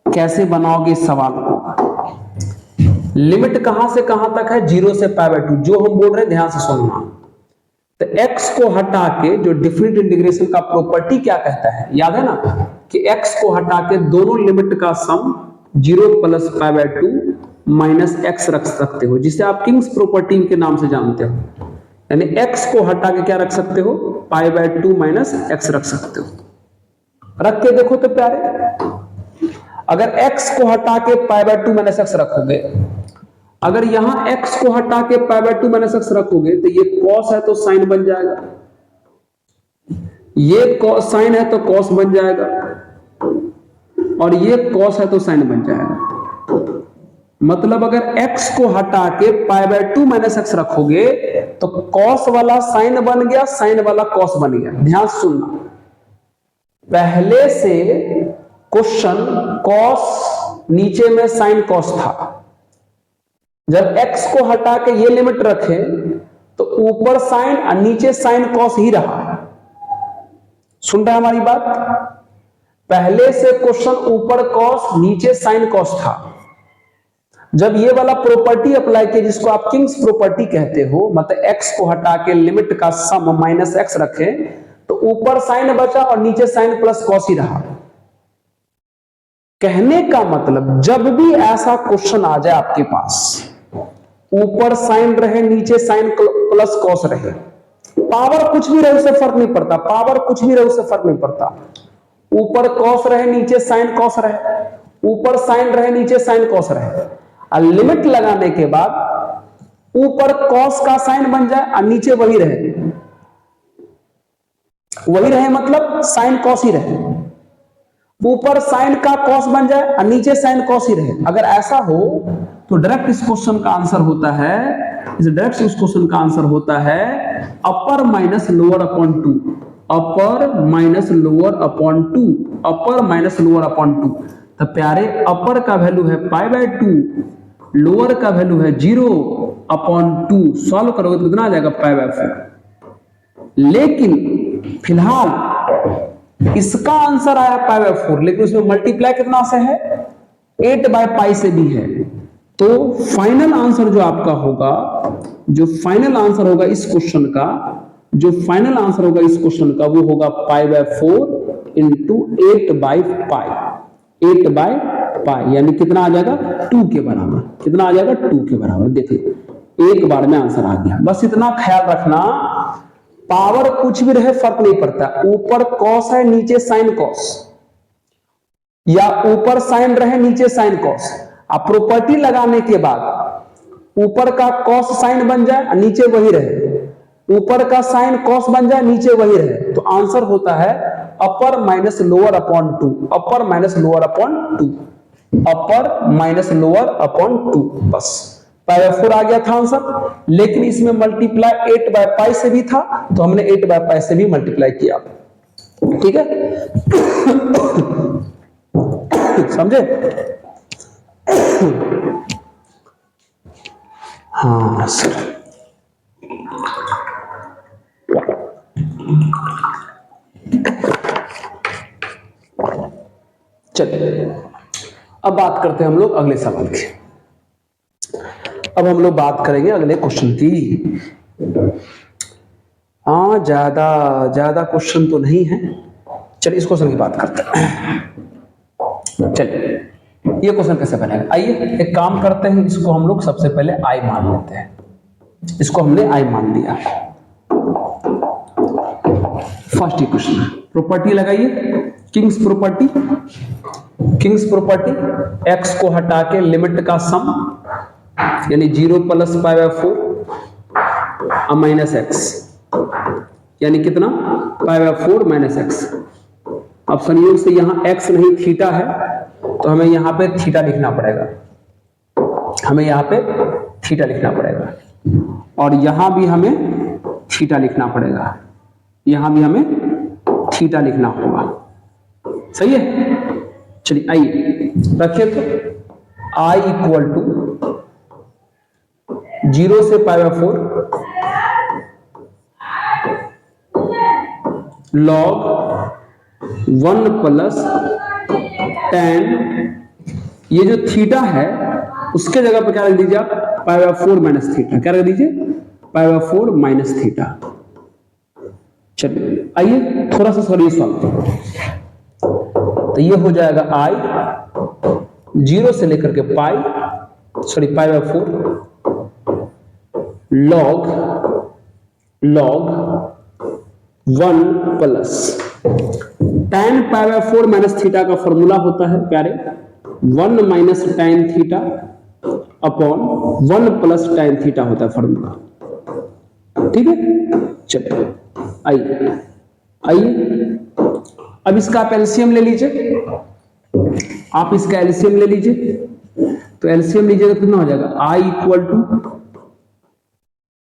कैसे बनाओगे इस सवाल को। लिमिट कहां से कहां तक है, 0 से π/2, जो हम बोल रहे हैं ध्यान से सुनना। तो x को हटा के, जो डिफरेंट इंटीग्रेशन का प्रॉपर्टी क्या कहता है, याद है ना, कि x को हटा के दोनों लिमिट का सम 0 + π/2 - x रख सकते हो, जिसे आप किंग्स प्रॉपर्टी के नाम से जानते हो। यानी x को हटा के क्या रख सकते हो, π/2 - x रख सकते हो। रख के देखो तो प्यारे, अगर x को हटा के π/2 माइनस एक्स रखोगे, अगर यहां x को हटा के π/2 माइनस एक्स रखोगे तो ये cos है तो sin बन जाएगा, ये sin है तो cos बन जाएगा, और ये cos है तो sin बन जाएगा। मतलब अगर x को हटा के π/2 माइनस एक्स रखोगे तो cos वाला sin बन गया, sin वाला cos बन गया। ध्यान से सुनना, पहले से क्वेश्चन cos नीचे में sin cos था, जब x को हटा के ये लिमिट रखे तो ऊपर sin और नीचे sin cos ही रहा। सुन रहा है हमारी बात? पहले से क्वेश्चन ऊपर cos नीचे sin cos था, जब ये वाला प्रॉपर्टी अप्लाई किया जिसको आप किंग्स प्रॉपर्टी कहते हो, मतलब x को हटा के लिमिट का सम माइनस एक्स रखे तो ऊपर साइन बचा और नीचे साइन प्लस कॉस ही रहा। कहने का मतलब जब भी ऐसा क्वेश्चन आ जाए आपके पास, ऊपर साइन रहे नीचे साइन प्लस कॉस रहे, पावर कुछ भी रहे उससे फर्क नहीं पड़ता, पावर कुछ भी रहे उससे फर्क नहीं पड़ता, ऊपर कॉस रहे नीचे साइन कॉस रहे, ऊपर साइन रहे नीचे साइन कॉस रहे, और लिमिट लगाने के बाद ऊपर कॉस का साइन बन जाए और नीचे वही रहे मतलब साइन कॉस ही रहे, ऊपर साइन का कॉस बन जाए और नीचे साइन कॉस ही रहे। अगर ऐसा हो तो डायरेक्ट इस क्वेश्चन का आंसर होता है, इस क्वेश्चन का आंसर होता है अपर माइनस लोअर अपॉन 2, अपर माइनस लोअर अपॉन 2, अपर माइनस लोअर अपॉन 2। तो प्यारे अपर का वैल्यू है π/2, लोअर का वैल्यू है 0/2। सॉल्व करोगे तो कितना आ जाएगा π/4। लेकिन फिलहाल इसका आंसर आया π/4, लेकिन उसमें मल्टीप्लाई कितना से है 8/π से भी है। तो फाइनल आंसर जो आपका होगा, जो फाइनल आंसर होगा इस क्वेश्चन का, जो फाइनल आंसर होगा इस क्वेश्चन का वो होगा π/4 इंटू 8/π, 8/π यानी कितना आ जाएगा 2 के बराबर। कितना आ जाएगा 2 के बराबर। देख लो एक बार में आंसर आ गया। बस इतना ख्याल रखना, पावर कुछ भी रहे फर्क नहीं पड़ता, ऊपर कॉस है नीचे साइन कॉस, या ऊपर साइन रहे नीचे साइन कॉस, अब प्रॉपर्टी लगाने के बाद ऊपर का कॉस साइन बन जाए और नीचे वही रहे, ऊपर का साइन कॉस बन जाए नीचे वही रहे, तो आंसर होता है अपर माइनस लोअर अपॉन 2, अपर माइनस लोअर अपॉन 2, अपर माइनस लोअर अपॉन 2। बस π/4 आ गया था आंसर, लेकिन इसमें मल्टीप्लाई 8/π से भी था तो हमने 8/π से भी मल्टीप्लाई किया। ठीक है, समझे? हाँ सर, चलिए अब बात करते हैं हम लोग अगले सवाल की। अब हम लोग बात करेंगे अगले क्वेश्चन की। हाँ, ज्यादा क्वेश्चन तो नहीं है। चलिए इस क्वेश्चन की बात करते हैं। चलिए ये क्वेश्चन कैसे बनेगा, आइए एक काम करते हैं, इसको हम लोग सबसे पहले आई मान लेते हैं। इसको हमने आई मान दिया। फर्स्ट इक्वेशन प्रॉपर्टी लगाइए, Kings property. Kings property, x को हटा के लिमिट का सम यानी 0 प्लस π/4 माइनस एक्स, यानी कितना π/4 माइनस एक्स। अब संयोग से यहां x नहीं थीटा है तो हमें यहां पे थीटा लिखना पड़ेगा, हमें यहां पे थीटा लिखना पड़ेगा, और यहां भी हमें थीटा लिखना पड़ेगा, यहां भी हमें थीटा लिखना होगा। सही है? चलिए आइए रखिए तो i इक्वल टू 0 से π/4 log 1 प्लस tan, ये जो थीटा है उसके जगह पर क्या रख दीजिए आप π/4 माइनस थीटा। क्या रख दीजिए π/4 माइनस थीटा। चलिए आइए थोड़ा सा सॉल्व करो। तो ये हो जाएगा i 0 से लेकर के π/4 log 1 plus tan π/4 minus theta का फॉर्मूला होता है प्यारे 1 minus tan theta upon 1 plus tan theta होता है फॉर्मूला। ठीक है, चलिए आइए आइए अब इसका आप एलसीएम ले लीजिए, आप इसका एलसीएम ले लीजिए। तो एलसीएम लीजिएगा तो कितना हो जाएगा, आई इक्वल टू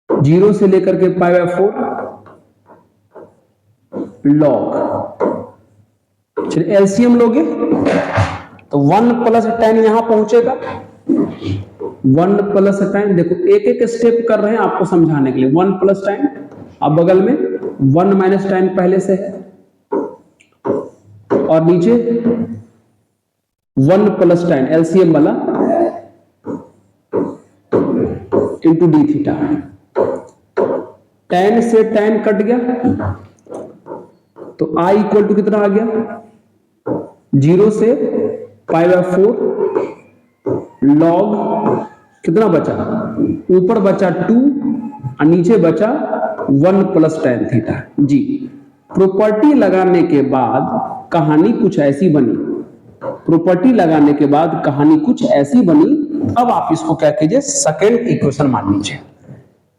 0 से लेकर के π/4 लॉग। चलिए एलसीएम लोगे तो 1 प्लस tan यहां पहुंचेगा, 1 प्लस tan, देखो एक एक स्टेप कर रहे हैं आपको समझाने के लिए। 1 प्लस tan, अब बगल में 1 माइनस tan पहले से है, और नीचे 1 प्लस tan एलसीएम वाला इंटू डी थीटा। tan से tan कट गया तो i इक्वल टू कितना आ गया, 0 से π/4 लॉग कितना बचा, ऊपर बचा 2 और नीचे बचा 1 प्लस tan थीटा। जी, प्रॉपर्टी लगाने के बाद कहानी कुछ ऐसी बनी, प्रॉपर्टी लगाने के बाद कहानी कुछ ऐसी बनी। अब आप इसको क्या कीजिए, सेकंड इक्वेशन मान लीजिए।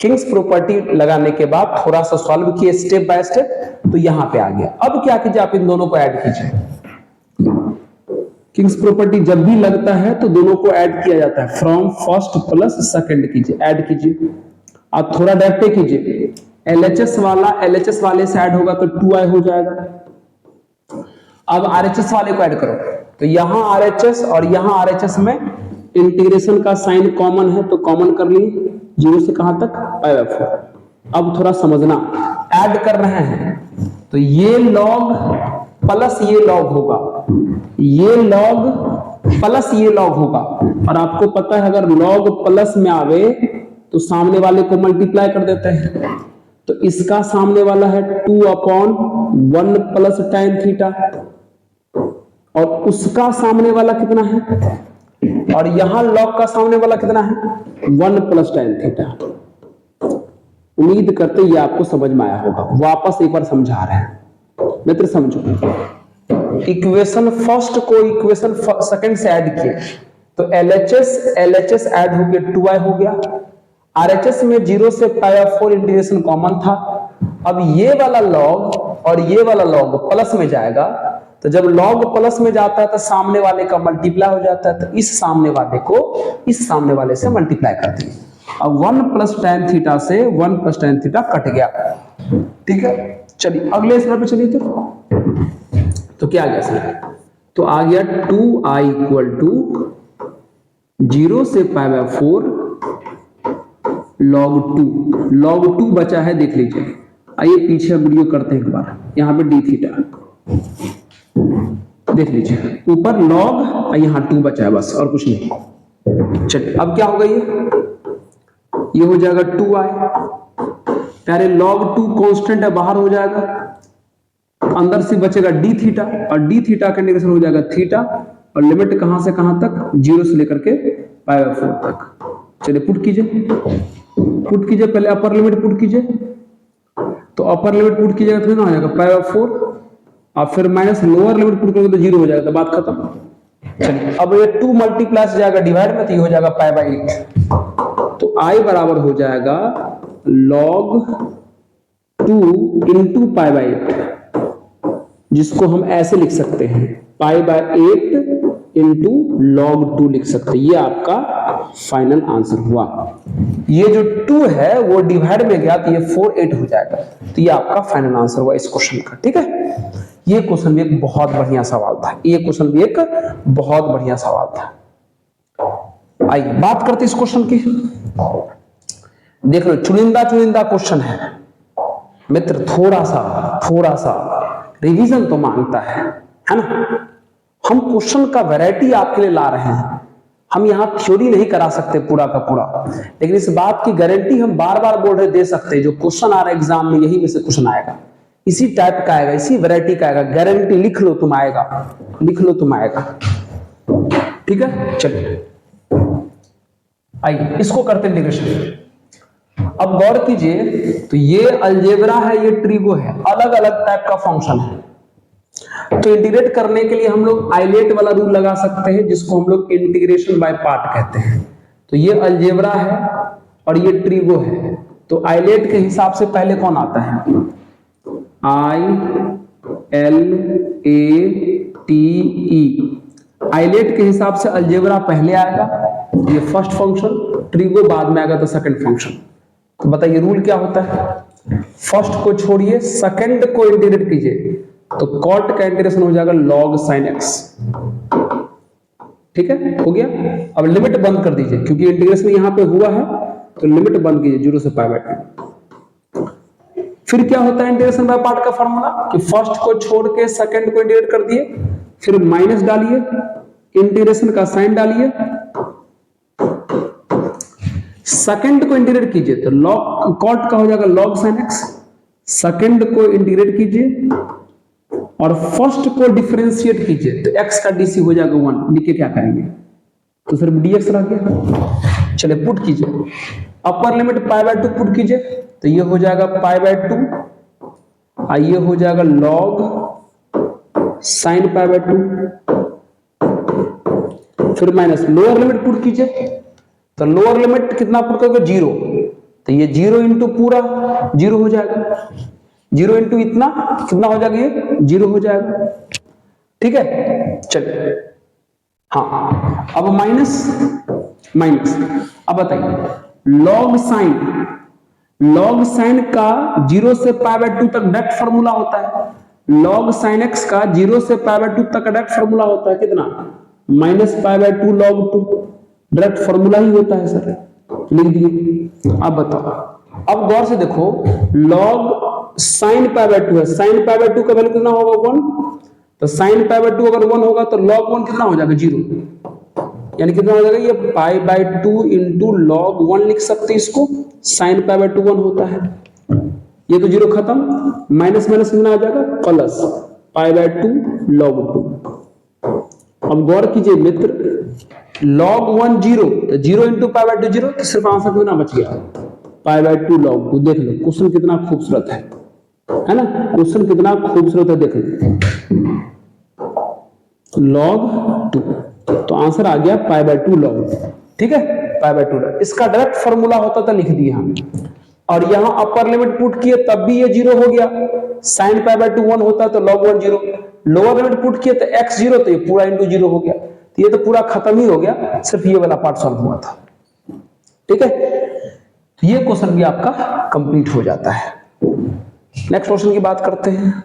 किंग्स प्रॉपर्टी लगाने के बाद थोड़ा सा सॉल्व किए स्टेप बाय स्टेप, तो यहां पे आ गया। अब क्या कीजिए, आप इन दोनों को ऐड कीजिए। किंग्स प्रॉपर्टी जब भी लगता है तो दोनों को ऐड किया जाता है, फ्रॉम फर्स्ट प्लस सेकंड कीजिए, ऐड कीजिए। आप थोड़ा डायरेक्ट कीजिए, एलएचएस वाला एलएचएस वाले से ऐड होगा तो 2i हो जाएगा। अब आरएचएस वाले को ऐड करो तो यहां आरएचएस और यहां आरएचएस में इंटीग्रेशन का साइन कॉमन है तो कॉमन कर लिए, 0 से कहां तक, π/4। अब थोड़ा समझना, ऐड कर रहे हैं तो ये लॉग प्लस ये लॉग होगा, ये लॉग प्लस ये लॉग होगा। और आपको पता है अगर लॉग प्लस में आवे तो सामने वाले को मल्टीप्लाई कर देते हैं। तो इसका सामने वाला है 2/1 प्लस tan थीटा, और उसका सामने वाला कितना है, और यहां लॉग का सामने वाला कितना है, 1 प्लस tan थीटा। उम्मीद करते ये आपको समझ में आया होगा। वापस एक बार समझा रहे हैं मित्र, समझो। इक्वेशन फर्स्ट को इक्वेशन सेकंड से ऐड किए तो एलएचएस ऐड हो गया, 2i हो गया। आरएचएस में 0 से π/4 इंटीग्रेशन कॉमन था। अब ये वाला लॉग और ये वाला लॉग प्लस में जाएगा, तो जब लॉग प्लस में जाता है तो सामने वाले का मल्टीप्लाई हो जाता है, तो इस सामने वाले को इस सामने वाले से मल्टीप्लाई कर दिए। अब 1 प्लस tan थीटा से 1 प्लस tan थीटा कट गया। ठीक है, चलिए अगले स्लाइड पे चलिए। तो क्या आ गया सर, तो आ गया 2i इक्वल टू 0 से π/4 log 2 बचा है, देख लीजिए। आइए पीछे वीडियो करते हैं एक बार, यहां पे डी थीटा देख लीजिए, ऊपर log और यहां 2 बचा है बस, और कुछ नहीं। चलिए अब क्या होगा, ये हो जाएगा 2i प्यारे, log 2 कांस्टेंट है, बाहर हो जाएगा, अंदर से बचेगा डी थीटा, और डी थीटा का इंटीग्रेशन हो जाएगा थीटा, और लिमिट कहां से कहां तक, 0 से लेकर के π/4 तक। चलिए पुट कीजिए, पहले अपर लिमिट पुट कीजिए। तो अपर लिमिट पुट कीजिएगा तो कितना हो जाएगा, π/4, और फिर माइनस लोअर लिमिट पुट करोगे तो 0 हो जाएगा, तो बात खत्म। चलिए अब ये 2 मल्टीप्लाई से जाएगा डिवाइड में, तो ये हो जाएगा π/8। तो i बराबर हो जाएगा log 2 इंटू π/8, जिसको हम ऐसे लिख सकते हैं, π/8 इंटू log 2 लिख सकते हैं। ये आपका फाइनल आंसर हुआ। ये जो 2 है वो डिवाइड में गया तो ये 4/8 हो जाएगा। तो ये आपका फाइनल आंसर हुआ इस क्वेश्चन का। ठीक है, ये क्वेश्चन भी एक बहुत बढ़िया सवाल था, ये क्वेश्चन भी एक बहुत बढ़िया सवाल था। आइए बात करते इस क्वेश्चन की। देख लो, चुनिंदा क्वेश्चन है मित्र, थोड़ा सा रिवीजन तो मांगता है ना। हम क्वेश्चन का वैरायटी आपके लिए ला रहे हैं, हम यहां थ्योरी नहीं करा सकते पूरा का पूरा, लेकिन इस बात की गारंटी हम बार बार बोल रहे दे सकते हैं, जो क्वेश्चन आ रहा है एग्जाम में यही में से क्वेश्चन आएगा, इसी टाइप का आएगा, इसी वैरायटी का आएगा, गारंटी। लिख लो तुम आएगा। ठीक है, चलिए आइए इसको करते हैं इंटीग्रेशन। अब गौर कीजिए, तो ये अलजेब्रा है, ये ट्रिगो है, अलग अलग टाइप का फंक्शन है। तो इंटीग्रेट करने के लिए हम लोग आइलेट वाला रूल लगा सकते हैं, जिसको हम लोग इंटीग्रेशन बाय पार्ट कहते हैं। तो ये अलजेब्रा है और ये ट्रिगो है। तो आइलेट के हिसाब से पहले कौन आता है? ILATE। आइलेट के हिसाब से अलजेब्रा पहले आएगा, ये फर्स्ट फंक्शन, ट्रिगो बाद में आएगा तो सेकंड फंक्शन। तो बताइए रूल क्या होता है? फर्स्ट को छोड़िए, सेकंड को इंटीग्रेट कीजिए, तो कॉट का इंटीग्रेशन हो जाएगा log sin x। ठीक है, हो गया। अब लिमिट बंद कर दीजिए, क्योंकि इंटीग्रेशन यहां पे हुआ है, तो लिमिट बंद कीजिए 0 से π/2। फिर क्या होता है इंटीग्रेशन बाय पार्ट का फॉर्मूला कि फर्स्ट को छोड़ के सेकंड को इंटीग्रेट कर दिए, फिर माइनस डालिए, इंटीग्रेशन का साइन डालिए, सेकंड को इंटीग्रेट कीजिए तो log कॉट का हो जाएगा log sin x। सेकंड को इंटीग्रेट कीजिए और फर्स्ट को डिफरेंशिएट कीजिए तो x का dc हो जाएगा 1। लिखिए क्या करेंगे, तो सिर्फ dx रह गया। चलिए पुट कीजिए, अपर लिमिट π/2 पुट कीजिए, तो ये हो जाएगा π/2 और ये हो जाएगा log sin π/2। फिर माइनस लोअर लिमिट पुट कीजिए, तो लोअर लिमिट कितना पुट करोगे? 0। तो ये 0 इंटू पूरा 0 हो जाएगा, 0 इंटू इतना कितना हो जाएगा? ये 0 हो जाएगा। ठीक है, चलिए हाँ, अब माइनस माइनस। अब बताइए log साइन का 0 से π/2 तक डायरेक्ट फॉर्मूला होता है, log sin x का 0 से π/2 तक डायरेक्ट फॉर्मूला होता है कितना? -π/2 log 2। डायरेक्ट फॉर्मूला ही होता है सर, लिख दिए। अब बताओ, अब गौर से देखो, log sin π/2 है, sin π/2 का वैल्यू कितना होगा? 1। तो sin π/2 अगर 1 होगा तो log 1 कितना हो जाएगा? 0। यानी कितना हो जाएगा? ये π/2 इंटू log 1 लिख सकते हैं इसको, sin π/2 1 होता है। ये तो 0 खत्म, माइनस माइनस कितना आ जाएगा? Plus π/2 log 2। अब गौर कीजिए मित्र, log 1 0, तो 0 इंटू π/2 0, तो सिर्फ आंसर कितना बच गया? π/2 log 2। देख लो क्वेश्चन कितना खूबसूरत है ना? क्वेश्चन कितना खूबसूरत है, देख लो log 2, तो आंसर आ गया π/2 log 2। ठीक है, π/2 log। इसका डायरेक्ट फॉर्मूला होता था, लिख दिए हम, और यहां अपर लिमिट पुट किए तब भी ये 0 हो गया। sin π/2 1 होता है तो log 1 0। लोअर लिमिट पुट किए तो x 0, तो ये पूरा इंटू 0 हो गया। तो ये तो पूरा खत्म ही हो गया, सिर्फ ये वाला पार्ट सॉल्व हुआ था। ठीक है, तो ये क्वेश्चन भी आपका कंप्लीट हो जाता है। नेक्स्ट क्वेश्चन की बात करते हैं।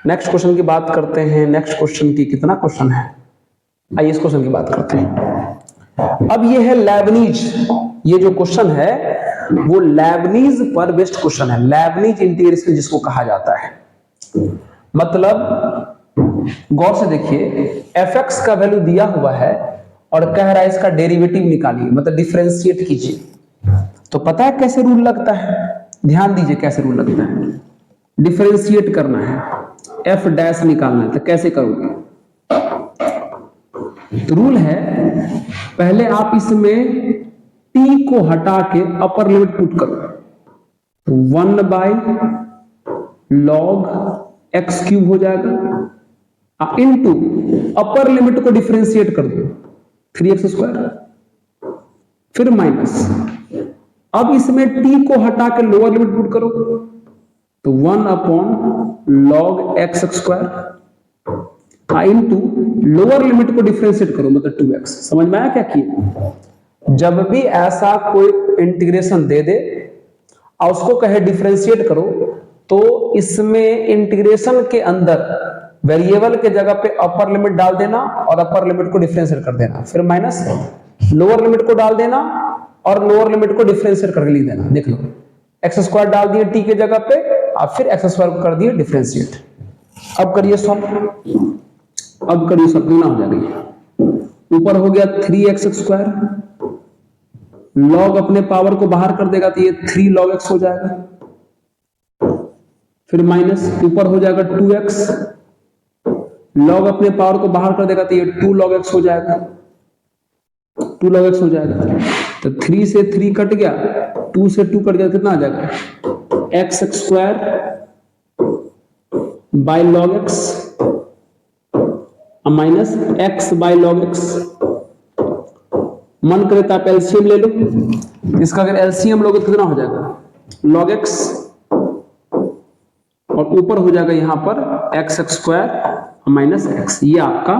नेक्स्ट क्वेश्चन की कितना क्वेश्चन है? आइए इस क्वेश्चन की बात करते हैं। अब ये है लेबनीज, ये जो क्वेश्चन है वो लेबनीज पर बेस्ड क्वेश्चन है, लेबनीज इंटीग्रेशन जिसको कहा जाता है। मतलब गौर से देखिए, fx का वैल्यू दिया हुआ है और कह रहा है इसका डेरिवेटिव निकालिए, मतलब डिफरेंशिएट कीजिए। तो पता है कैसे रूल लगता है? ध्यान दीजिए कैसे रूल लगता है। डिफरेंशिएट करना है, f डैश निकालना है, तो कैसे करोगे? तो रूल है, पहले आप इसमें t को हटा के अपर लिमिट पुट करो, तो 1/log x क्यूब हो जाएगा, इनटू अपर लिमिट को डिफरेंशिएट कर दो 3x², फिर माइनस। अब इसमें t को हटा के लोअर लिमिट पुट करो, तो 1/log x², into lower limit को डिफरेंशिएट करो, मतलब 2x। समझ में आया क्या किए? जब भी ऐसा कोई इंटीग्रेशन दे दे और उसको कहे डिफरेंशिएट करो, तो इसमें इंटीग्रेशन के अंदर वेरिएबल के जगह पे अपर लिमिट डाल देना और अपर लिमिट को डिफरेंशिएट कर देना, फिर माइनस लोअर लिमिट को डाल देना और लोअर लिमिट को डिफरेंशिएट करके लिख देना। देख लो, x² डाल दिए t के जगह पे और फिर x² को कर दिए डिफरेंशिएट। अब करिए सॉल्व, कितना हो जाएगा? ऊपर हो गया 3x², log अपने पावर को बाहर कर देगा तो ये 3 log x हो जाएगा, फिर माइनस ऊपर हो जाएगा 2x, log अपने पावर को बाहर कर देगा तो ये 2 log x हो जाएगा, 2 log x हो जाएगा। तो 3 से 3 कट गया, 2 से 2 कट गया, कितना आ जाएगा? x² by log x minus x by log x. मन करे तो आप एलसीएम ले लो, इसका अगर एलसीएम लोगे तो कितना हो जाएगा लॉग एक्स, और ऊपर हो जाएगा यहां पर x x square minus x. ये आपका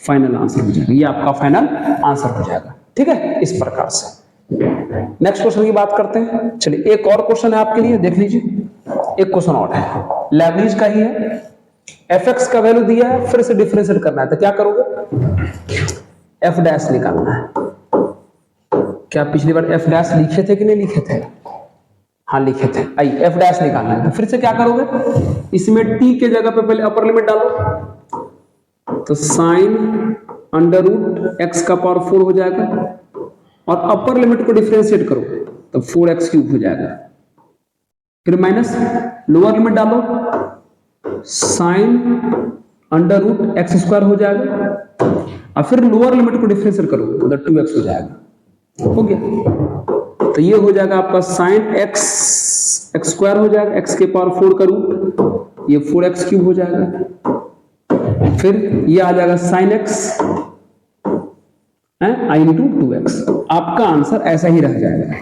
फाइनल आंसर हो जाएगा, ये आपका फाइनल आंसर हो जाएगा। ठीक है, इस प्रकार से। नेक्स्ट क्वेश्चन की बात करते हैं। चलिए एक और क्वेश्चन है आपके लिए, देख लीजिए। एक क्वेश्चन और है, लेबनीज का ही है। एफ एक्स का वैल्यू दिया है, फिर से डिफरेंशिएट करना है, तो क्या करोगे? एफ डैश निकालना है। क्या पिछली बार एफ डैश लिखे थे कि नहीं लिखे थे? हाँ लिखे थे। आई एफ डैश निकालना है, तो फिर से क्या करोगे? इसमें टी के जगह पे पहले अपर लिमिट डालो, तो साइन अंडर रूट एक्स का पावर 4 हो जाएगा, और अपर लिमिट को डिफरेंशिएट करो तो 4x क्यूब हो जाएगा। फिर माइनस लोअर लिमिट डालो, sine under root x square हो जाएगा, और फिर लोअर लिमिट को डिफरेंशिएट करो तो 2x हो जाएगा। हो गया, तो ये हो जाएगा आपका साइन एक्स एक्स स्क्वायर हो जाएगा, एक्स के पावर 4 का रूट, ये 4x क्यूब हो जाएगा। फिर ये आ जाएगा साइन एक्स आई इंटू 2x। आपका आंसर ऐसा ही रह जाएगा,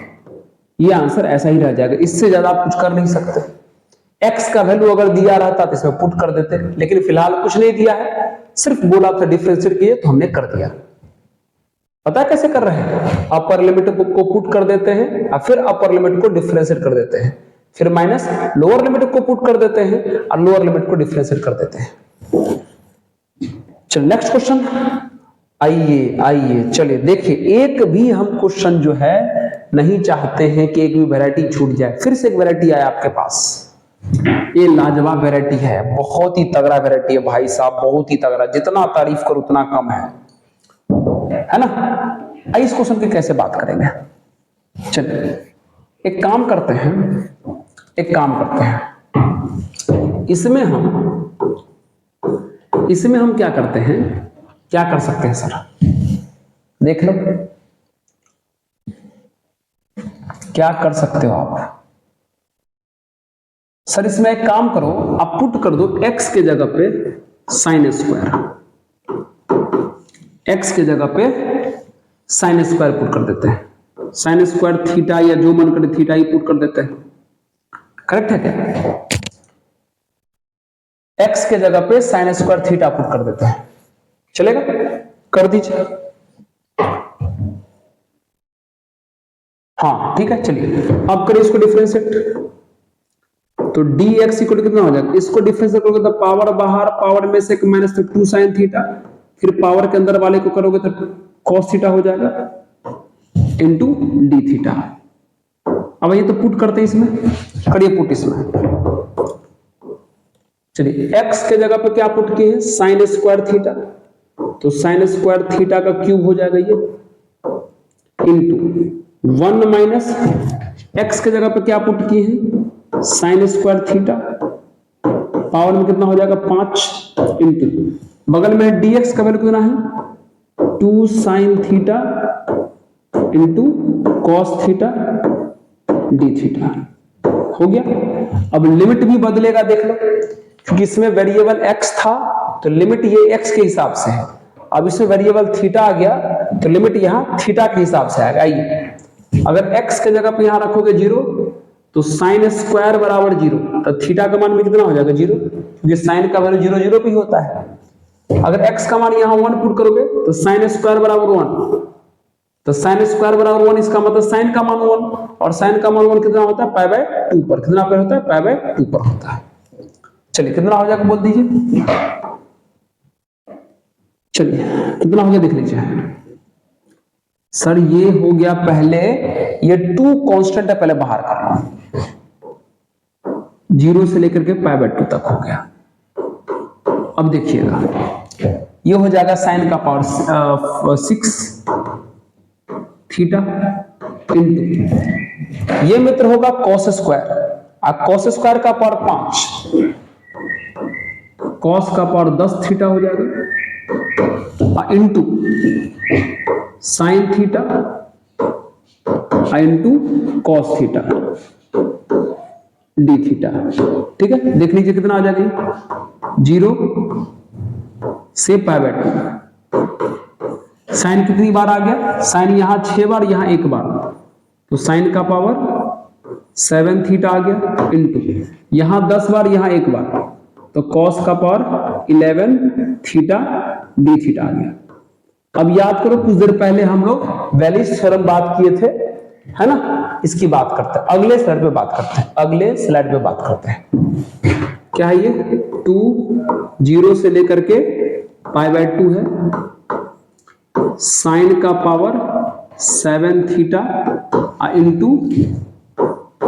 ये आंसर ऐसा ही रह जाएगा, इससे ज्यादा आप कुछ कर नहीं सकते। x का वैल्यू अगर दिया रहता तो इसमें पुट कर देते, लेकिन फिलहाल कुछ नहीं दिया है, सिर्फ बोला था डिफरेंशिएट किए तो हमने कर दिया। पता है कैसे कर रहे हैं? अपर लिमिट को पुट कर देते हैं और फिर अपर लिमिट को डिफरेंशिएट कर देते हैं, फिर माइनस लोअर लिमिट को पुट कर देते हैं और लोअर लिमिट को डिफरेंशिएट कर देते हैं। चलिए नेक्स्ट क्वेश्चन। आइए आइए चलिए देखिए, एक भी हम क्वेश्चन जो है नहीं चाहते हैं कि एक भी वैरायटी छूट जाए। फिर से एक वैरायटी आया आपके पास, ये लाजवाब वैरायटी है, बहुत ही तगड़ा वैरायटी है भाई साहब, बहुत ही तगड़ा, जितना तारीफ करो उतना कम है ना। आइए इस क्वेश्चन की कैसे बात करेंगे। चलिए एक काम करते हैं, इसमें हम क्या करते हैं, क्या कर सकते हैं सर, देख लो क्या कर सकते हो आप। सर इसमें एक काम करो, आप पुट कर दो x के जगह पे साइन स्क्वायर, x के जगह पे साइन स्क्वायर पुट कर देते हैं। साइन स्क्वायर थीटा या जो मन करे थीटा ही पुट कर देते हैं, करेक्ट है क्या? x के जगह पे साइन स्क्वायर थीटा पुट कर देते हैं, चलेगा? कर दीजिए। हाँ ठीक है, चलिए अब करिए इसको डिफरेंशिएट, तो dx इक्वल कितना हो जाएगा? इसको डिफरेंशिएट करोगे तो पावर बाहर, पावर में से माइनस 2 साइन थीटा, फिर पावर के अंदर वाले को करोगे तो cos थीटा हो जाएगा इंटू डी थीटा। अब ये तो पुट करते हैं इसमें, करिए पुट इसमें। चलिए x के जगह पे क्या पुट किए हैं? साइन स्क्वायर थीटा, तो साइन स्क्वायर थीटा का क्यूब हो जाएगा ये, इंटू 1 माइनस x के जगह पे क्या पुट किए हैं? साइन स्क्वायर थीटा, पावर में कितना हो जाएगा 5, इंटू बगल में dx का वैल्यू कितना है 2 sine theta into cos theta D theta. हो गया। अब लिमिट भी बदलेगा, देख लो, क्योंकि इसमें वेरिएबल x था तो लिमिट ये x के हिसाब से है, अब इसमें वेरिएबल थीटा आ गया तो लिमिट यहाँ थीटा के हिसाब से आएगा। आइए अगर x के जगह पे यहाँ रखोगे 0 तो साइन स्क्वायर बराबर 0, तो थीटा का मान भी कितना हो जाएगा 0, क्योंकि साइन का वैल्यू 0 0 पे ही होता है। अगर x का मान यहाँ 1 पुट करोगे तो साइन स्क्वायर बराबर 1, तो साइन स्क्वायर बराबर 1, इसका मतलब साइन का मान 1, और साइन का मान 1 कितना होता है पाई बाय 2 पर, कितना पर होता है पाई बाय 2 पर होता है। चलिए कितना हो जाएगा बोल दीजिए, चलिए कितना हो गया देख लीजिए। सर ये हो गया, पहले ये 2 कांस्टेंट है, पहले बाहर कर लो, 0 से लेकर के पाई बाय 2 तक हो गया। अब देखिएगा ये हो जाएगा साइन का पावर 6 थीटा इंटू ये मित्र होगा कॉस स्क्वायर, और कॉस स्क्वायर का पावर 5, कॉस का पावर 10 थीटा हो जाएगा, into sine theta into cos theta D theta. ठीक है, देख लीजिए कितना आ जाएगा, 0 से π/2। साइन कितनी बार आ गया? साइन यहां 6 बार, यहां 1 बार, तो साइन का पावर 7 थीटा आ गया, इंटू यहां 10 बार, यहां 1 बार, तो कॉस का पावर 11 थीटा डी थीटा आ गया। अब याद करो कुछ देर पहले हम लोग वेलिस थ्योरम बात किए थे, है ना? इसकी बात करते हैं, अगले स्लाइड पे बात करते हैं, अगले स्लाइड पे बात करते हैं। क्या है ये? 2 0 से लेकर के π/2 है, साइन का पावर 7 थीटा इंटू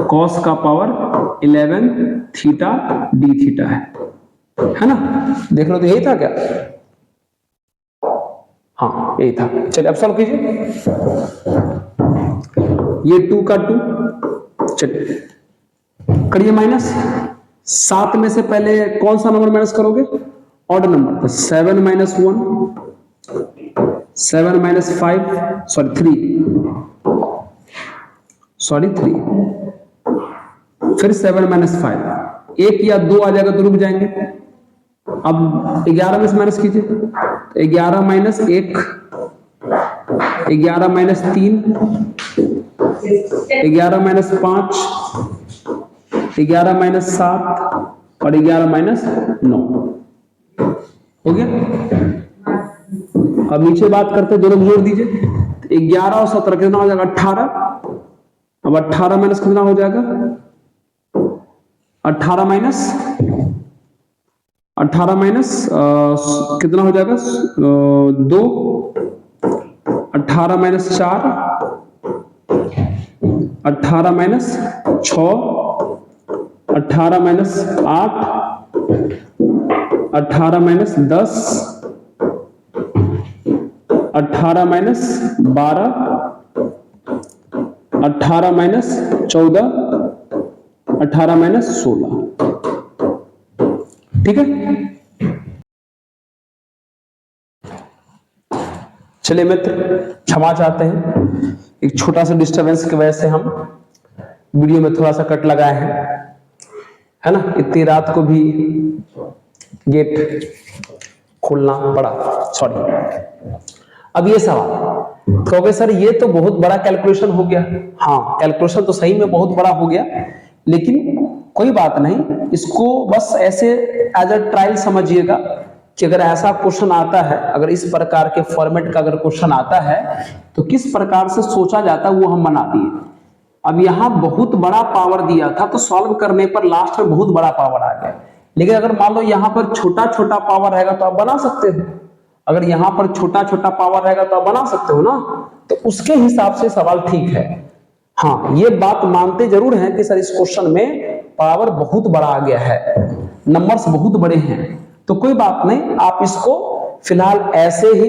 कॉस का पावर 11 थीटा डी थीटा है ना? देख लो, तो यही था क्या? हाँ यही था। चलिए अब सॉल्व कीजिए। ये 2 का 2, चलिए करिए माइनस। 7 में से पहले कौन सा नंबर माइनस करोगे? ऑड नंबर, तो 7 - 1, 7 - 5, सॉरी 3, फिर 7 - 5, 1 या 2 आ जाएगा तो रुक जाएंगे। अब 11 में से माइनस कीजिए, 11 - 1, 11 - 3, 11 - 5, 11 - 7 और 11 - 9 हो गया। अब नीचे बात करते, दोनों जोड़ दीजिए, 11 और 17 कितना हो जाएगा? 18। अब 18 माइनस कितना हो जाएगा? 18 माइनस कितना हो जाएगा? 2, 18 - 4, 18 - 6, 18 - 8, 18 - 10, 18 - 12, 18 - 14, 18 - 16। ठीक है। चलिए मित्र, क्षमा चाहते हैं, एक छोटा सा डिस्टरबेंस की वजह से हम वीडियो में थोड़ा सा कट लगाए हैं, है ना? इतनी रात को भी गेट खोलना पड़ा, सॉरी। अब ये सवाल कहोगे सर ये तो बहुत बड़ा कैलकुलेशन हो गया। हाँ, कैलकुलेशन तो सही में बहुत बड़ा हो गया, लेकिन कोई बात नहीं, इसको बस ऐसे एज अ ट्रायल समझिएगा कि अगर ऐसा क्वेश्चन आता है, अगर इस प्रकार के फॉर्मेट का अगर क्वेश्चन आता है तो किस प्रकार से सोचा जाता है वो हम बना दिए। अब यहाँ बहुत बड़ा पावर दिया था तो सॉल्व करने पर लास्ट में बहुत बड़ा पावर आ गया, लेकिन अगर मान लो यहाँ पर छोटा छोटा पावर रहेगा तो आप बना सकते हो। अगर यहाँ पर छोटा छोटा पावर रहेगा तो आप बना सकते हो ना, तो उसके हिसाब से सवाल ठीक है। हाँ, ये बात मानते जरूर हैं कि सर इस क्वेश्चन में पावर बहुत बड़ा आ गया है, नंबर्स बहुत बड़े हैं, तो कोई बात नहीं, आप इसको फिलहाल ऐसे ही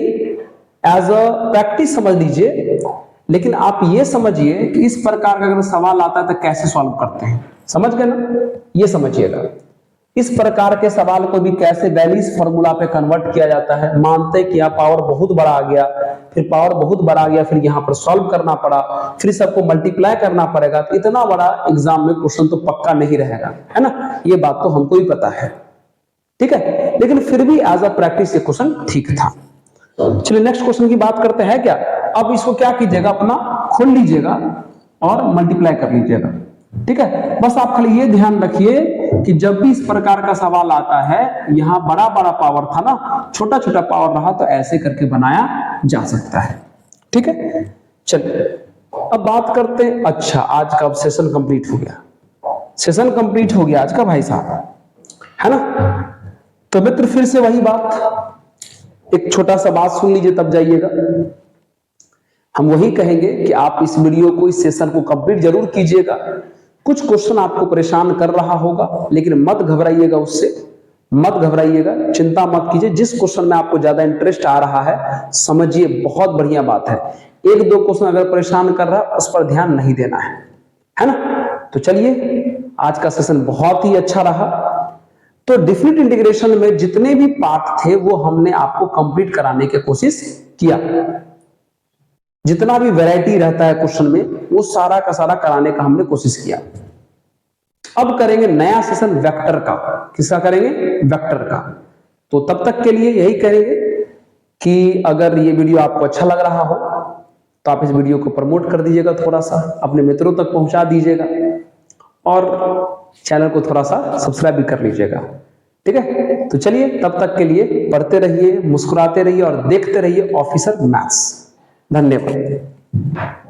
एज अ प्रैक्टिस समझ लीजिए। लेकिन आप ये समझिए कि इस प्रकार का अगर सवाल आता है तो कैसे सॉल्व करते हैं, समझ गए ना? ये समझिएगा, इस प्रकार के सवाल को भी कैसे वेलिस फॉर्मूला पे कन्वर्ट किया जाता है। मानते कि यहाँ पावर बहुत बड़ा आ गया, फिर पावर बहुत बड़ा आ गया, फिर यहाँ पर सॉल्व करना पड़ा, फिर सबको मल्टीप्लाई करना पड़ेगा, तो इतना बड़ा एग्जाम में क्वेश्चन तो पक्का नहीं रहेगा, है ना? ये बात तो हमको ही पता है, ठीक है। लेकिन फिर भी एज अ प्रैक्टिस ये क्वेश्चन ठीक था। चलिए नेक्स्ट क्वेश्चन की बात करते हैं क्या। अब इसको क्या कीजिएगा, अपना खोल लीजिएगा और मल्टीप्लाई कर लीजिएगा, ठीक है। बस आप खाली ये ध्यान रखिए कि जब भी इस प्रकार का सवाल आता है, यहां बड़ा बड़ा पावर था ना, छोटा छोटा पावर रहा तो ऐसे करके बनाया जा सकता है, ठीक है। चलिए अब बात करते हैं। अच्छा, आज का सेशन कंप्लीट हो गया, सेशन कंप्लीट हो गया आज का भाई साहब, है ना? तो मित्र फिर से वही बात, एक छोटा सा बात सुन लीजिए तब जाइएगा। हम वही कहेंगे कि आप इस वीडियो को, इस सेशन को कंप्लीट जरूर कीजिएगा। कुछ क्वेश्चन आपको परेशान कर रहा होगा, लेकिन मत घबराइएगा, उससे मत घबराइएगा, चिंता मत कीजिए। जिस क्वेश्चन में आपको ज्यादा इंटरेस्ट आ रहा है समझिए, बहुत बढ़िया बात है। एक दो क्वेश्चन अगर परेशान कर रहा है उस पर ध्यान नहीं देना है ना? तो चलिए, आज का सेशन बहुत ही अच्छा रहा। तो डिफिनिट इंटीग्रेशन में जितने भी पार्ट थे वो हमने आपको कंप्लीट कराने की कोशिश किया। जितना भी वैरायटी रहता है क्वेश्चन में वो सारा का सारा कराने का हमने कोशिश किया। अब करेंगे नया सेशन वेक्टर का। किसका करेंगे? वेक्टर का। तो तब तक के लिए यही करेंगे कि अगर ये वीडियो आपको अच्छा लग रहा हो तो आप इस वीडियो को प्रमोट कर दीजिएगा, थोड़ा सा अपने मित्रों तक पहुंचा दीजिएगा और चैनल को थोड़ा सा सब्सक्राइब भी कर लीजिएगा। ठीक है, तो चलिए तब तक के लिए पढ़ते रहिए, मुस्कुराते रहिए और देखते रहिए ऑफिसर मैथ्स। धन्यवाद।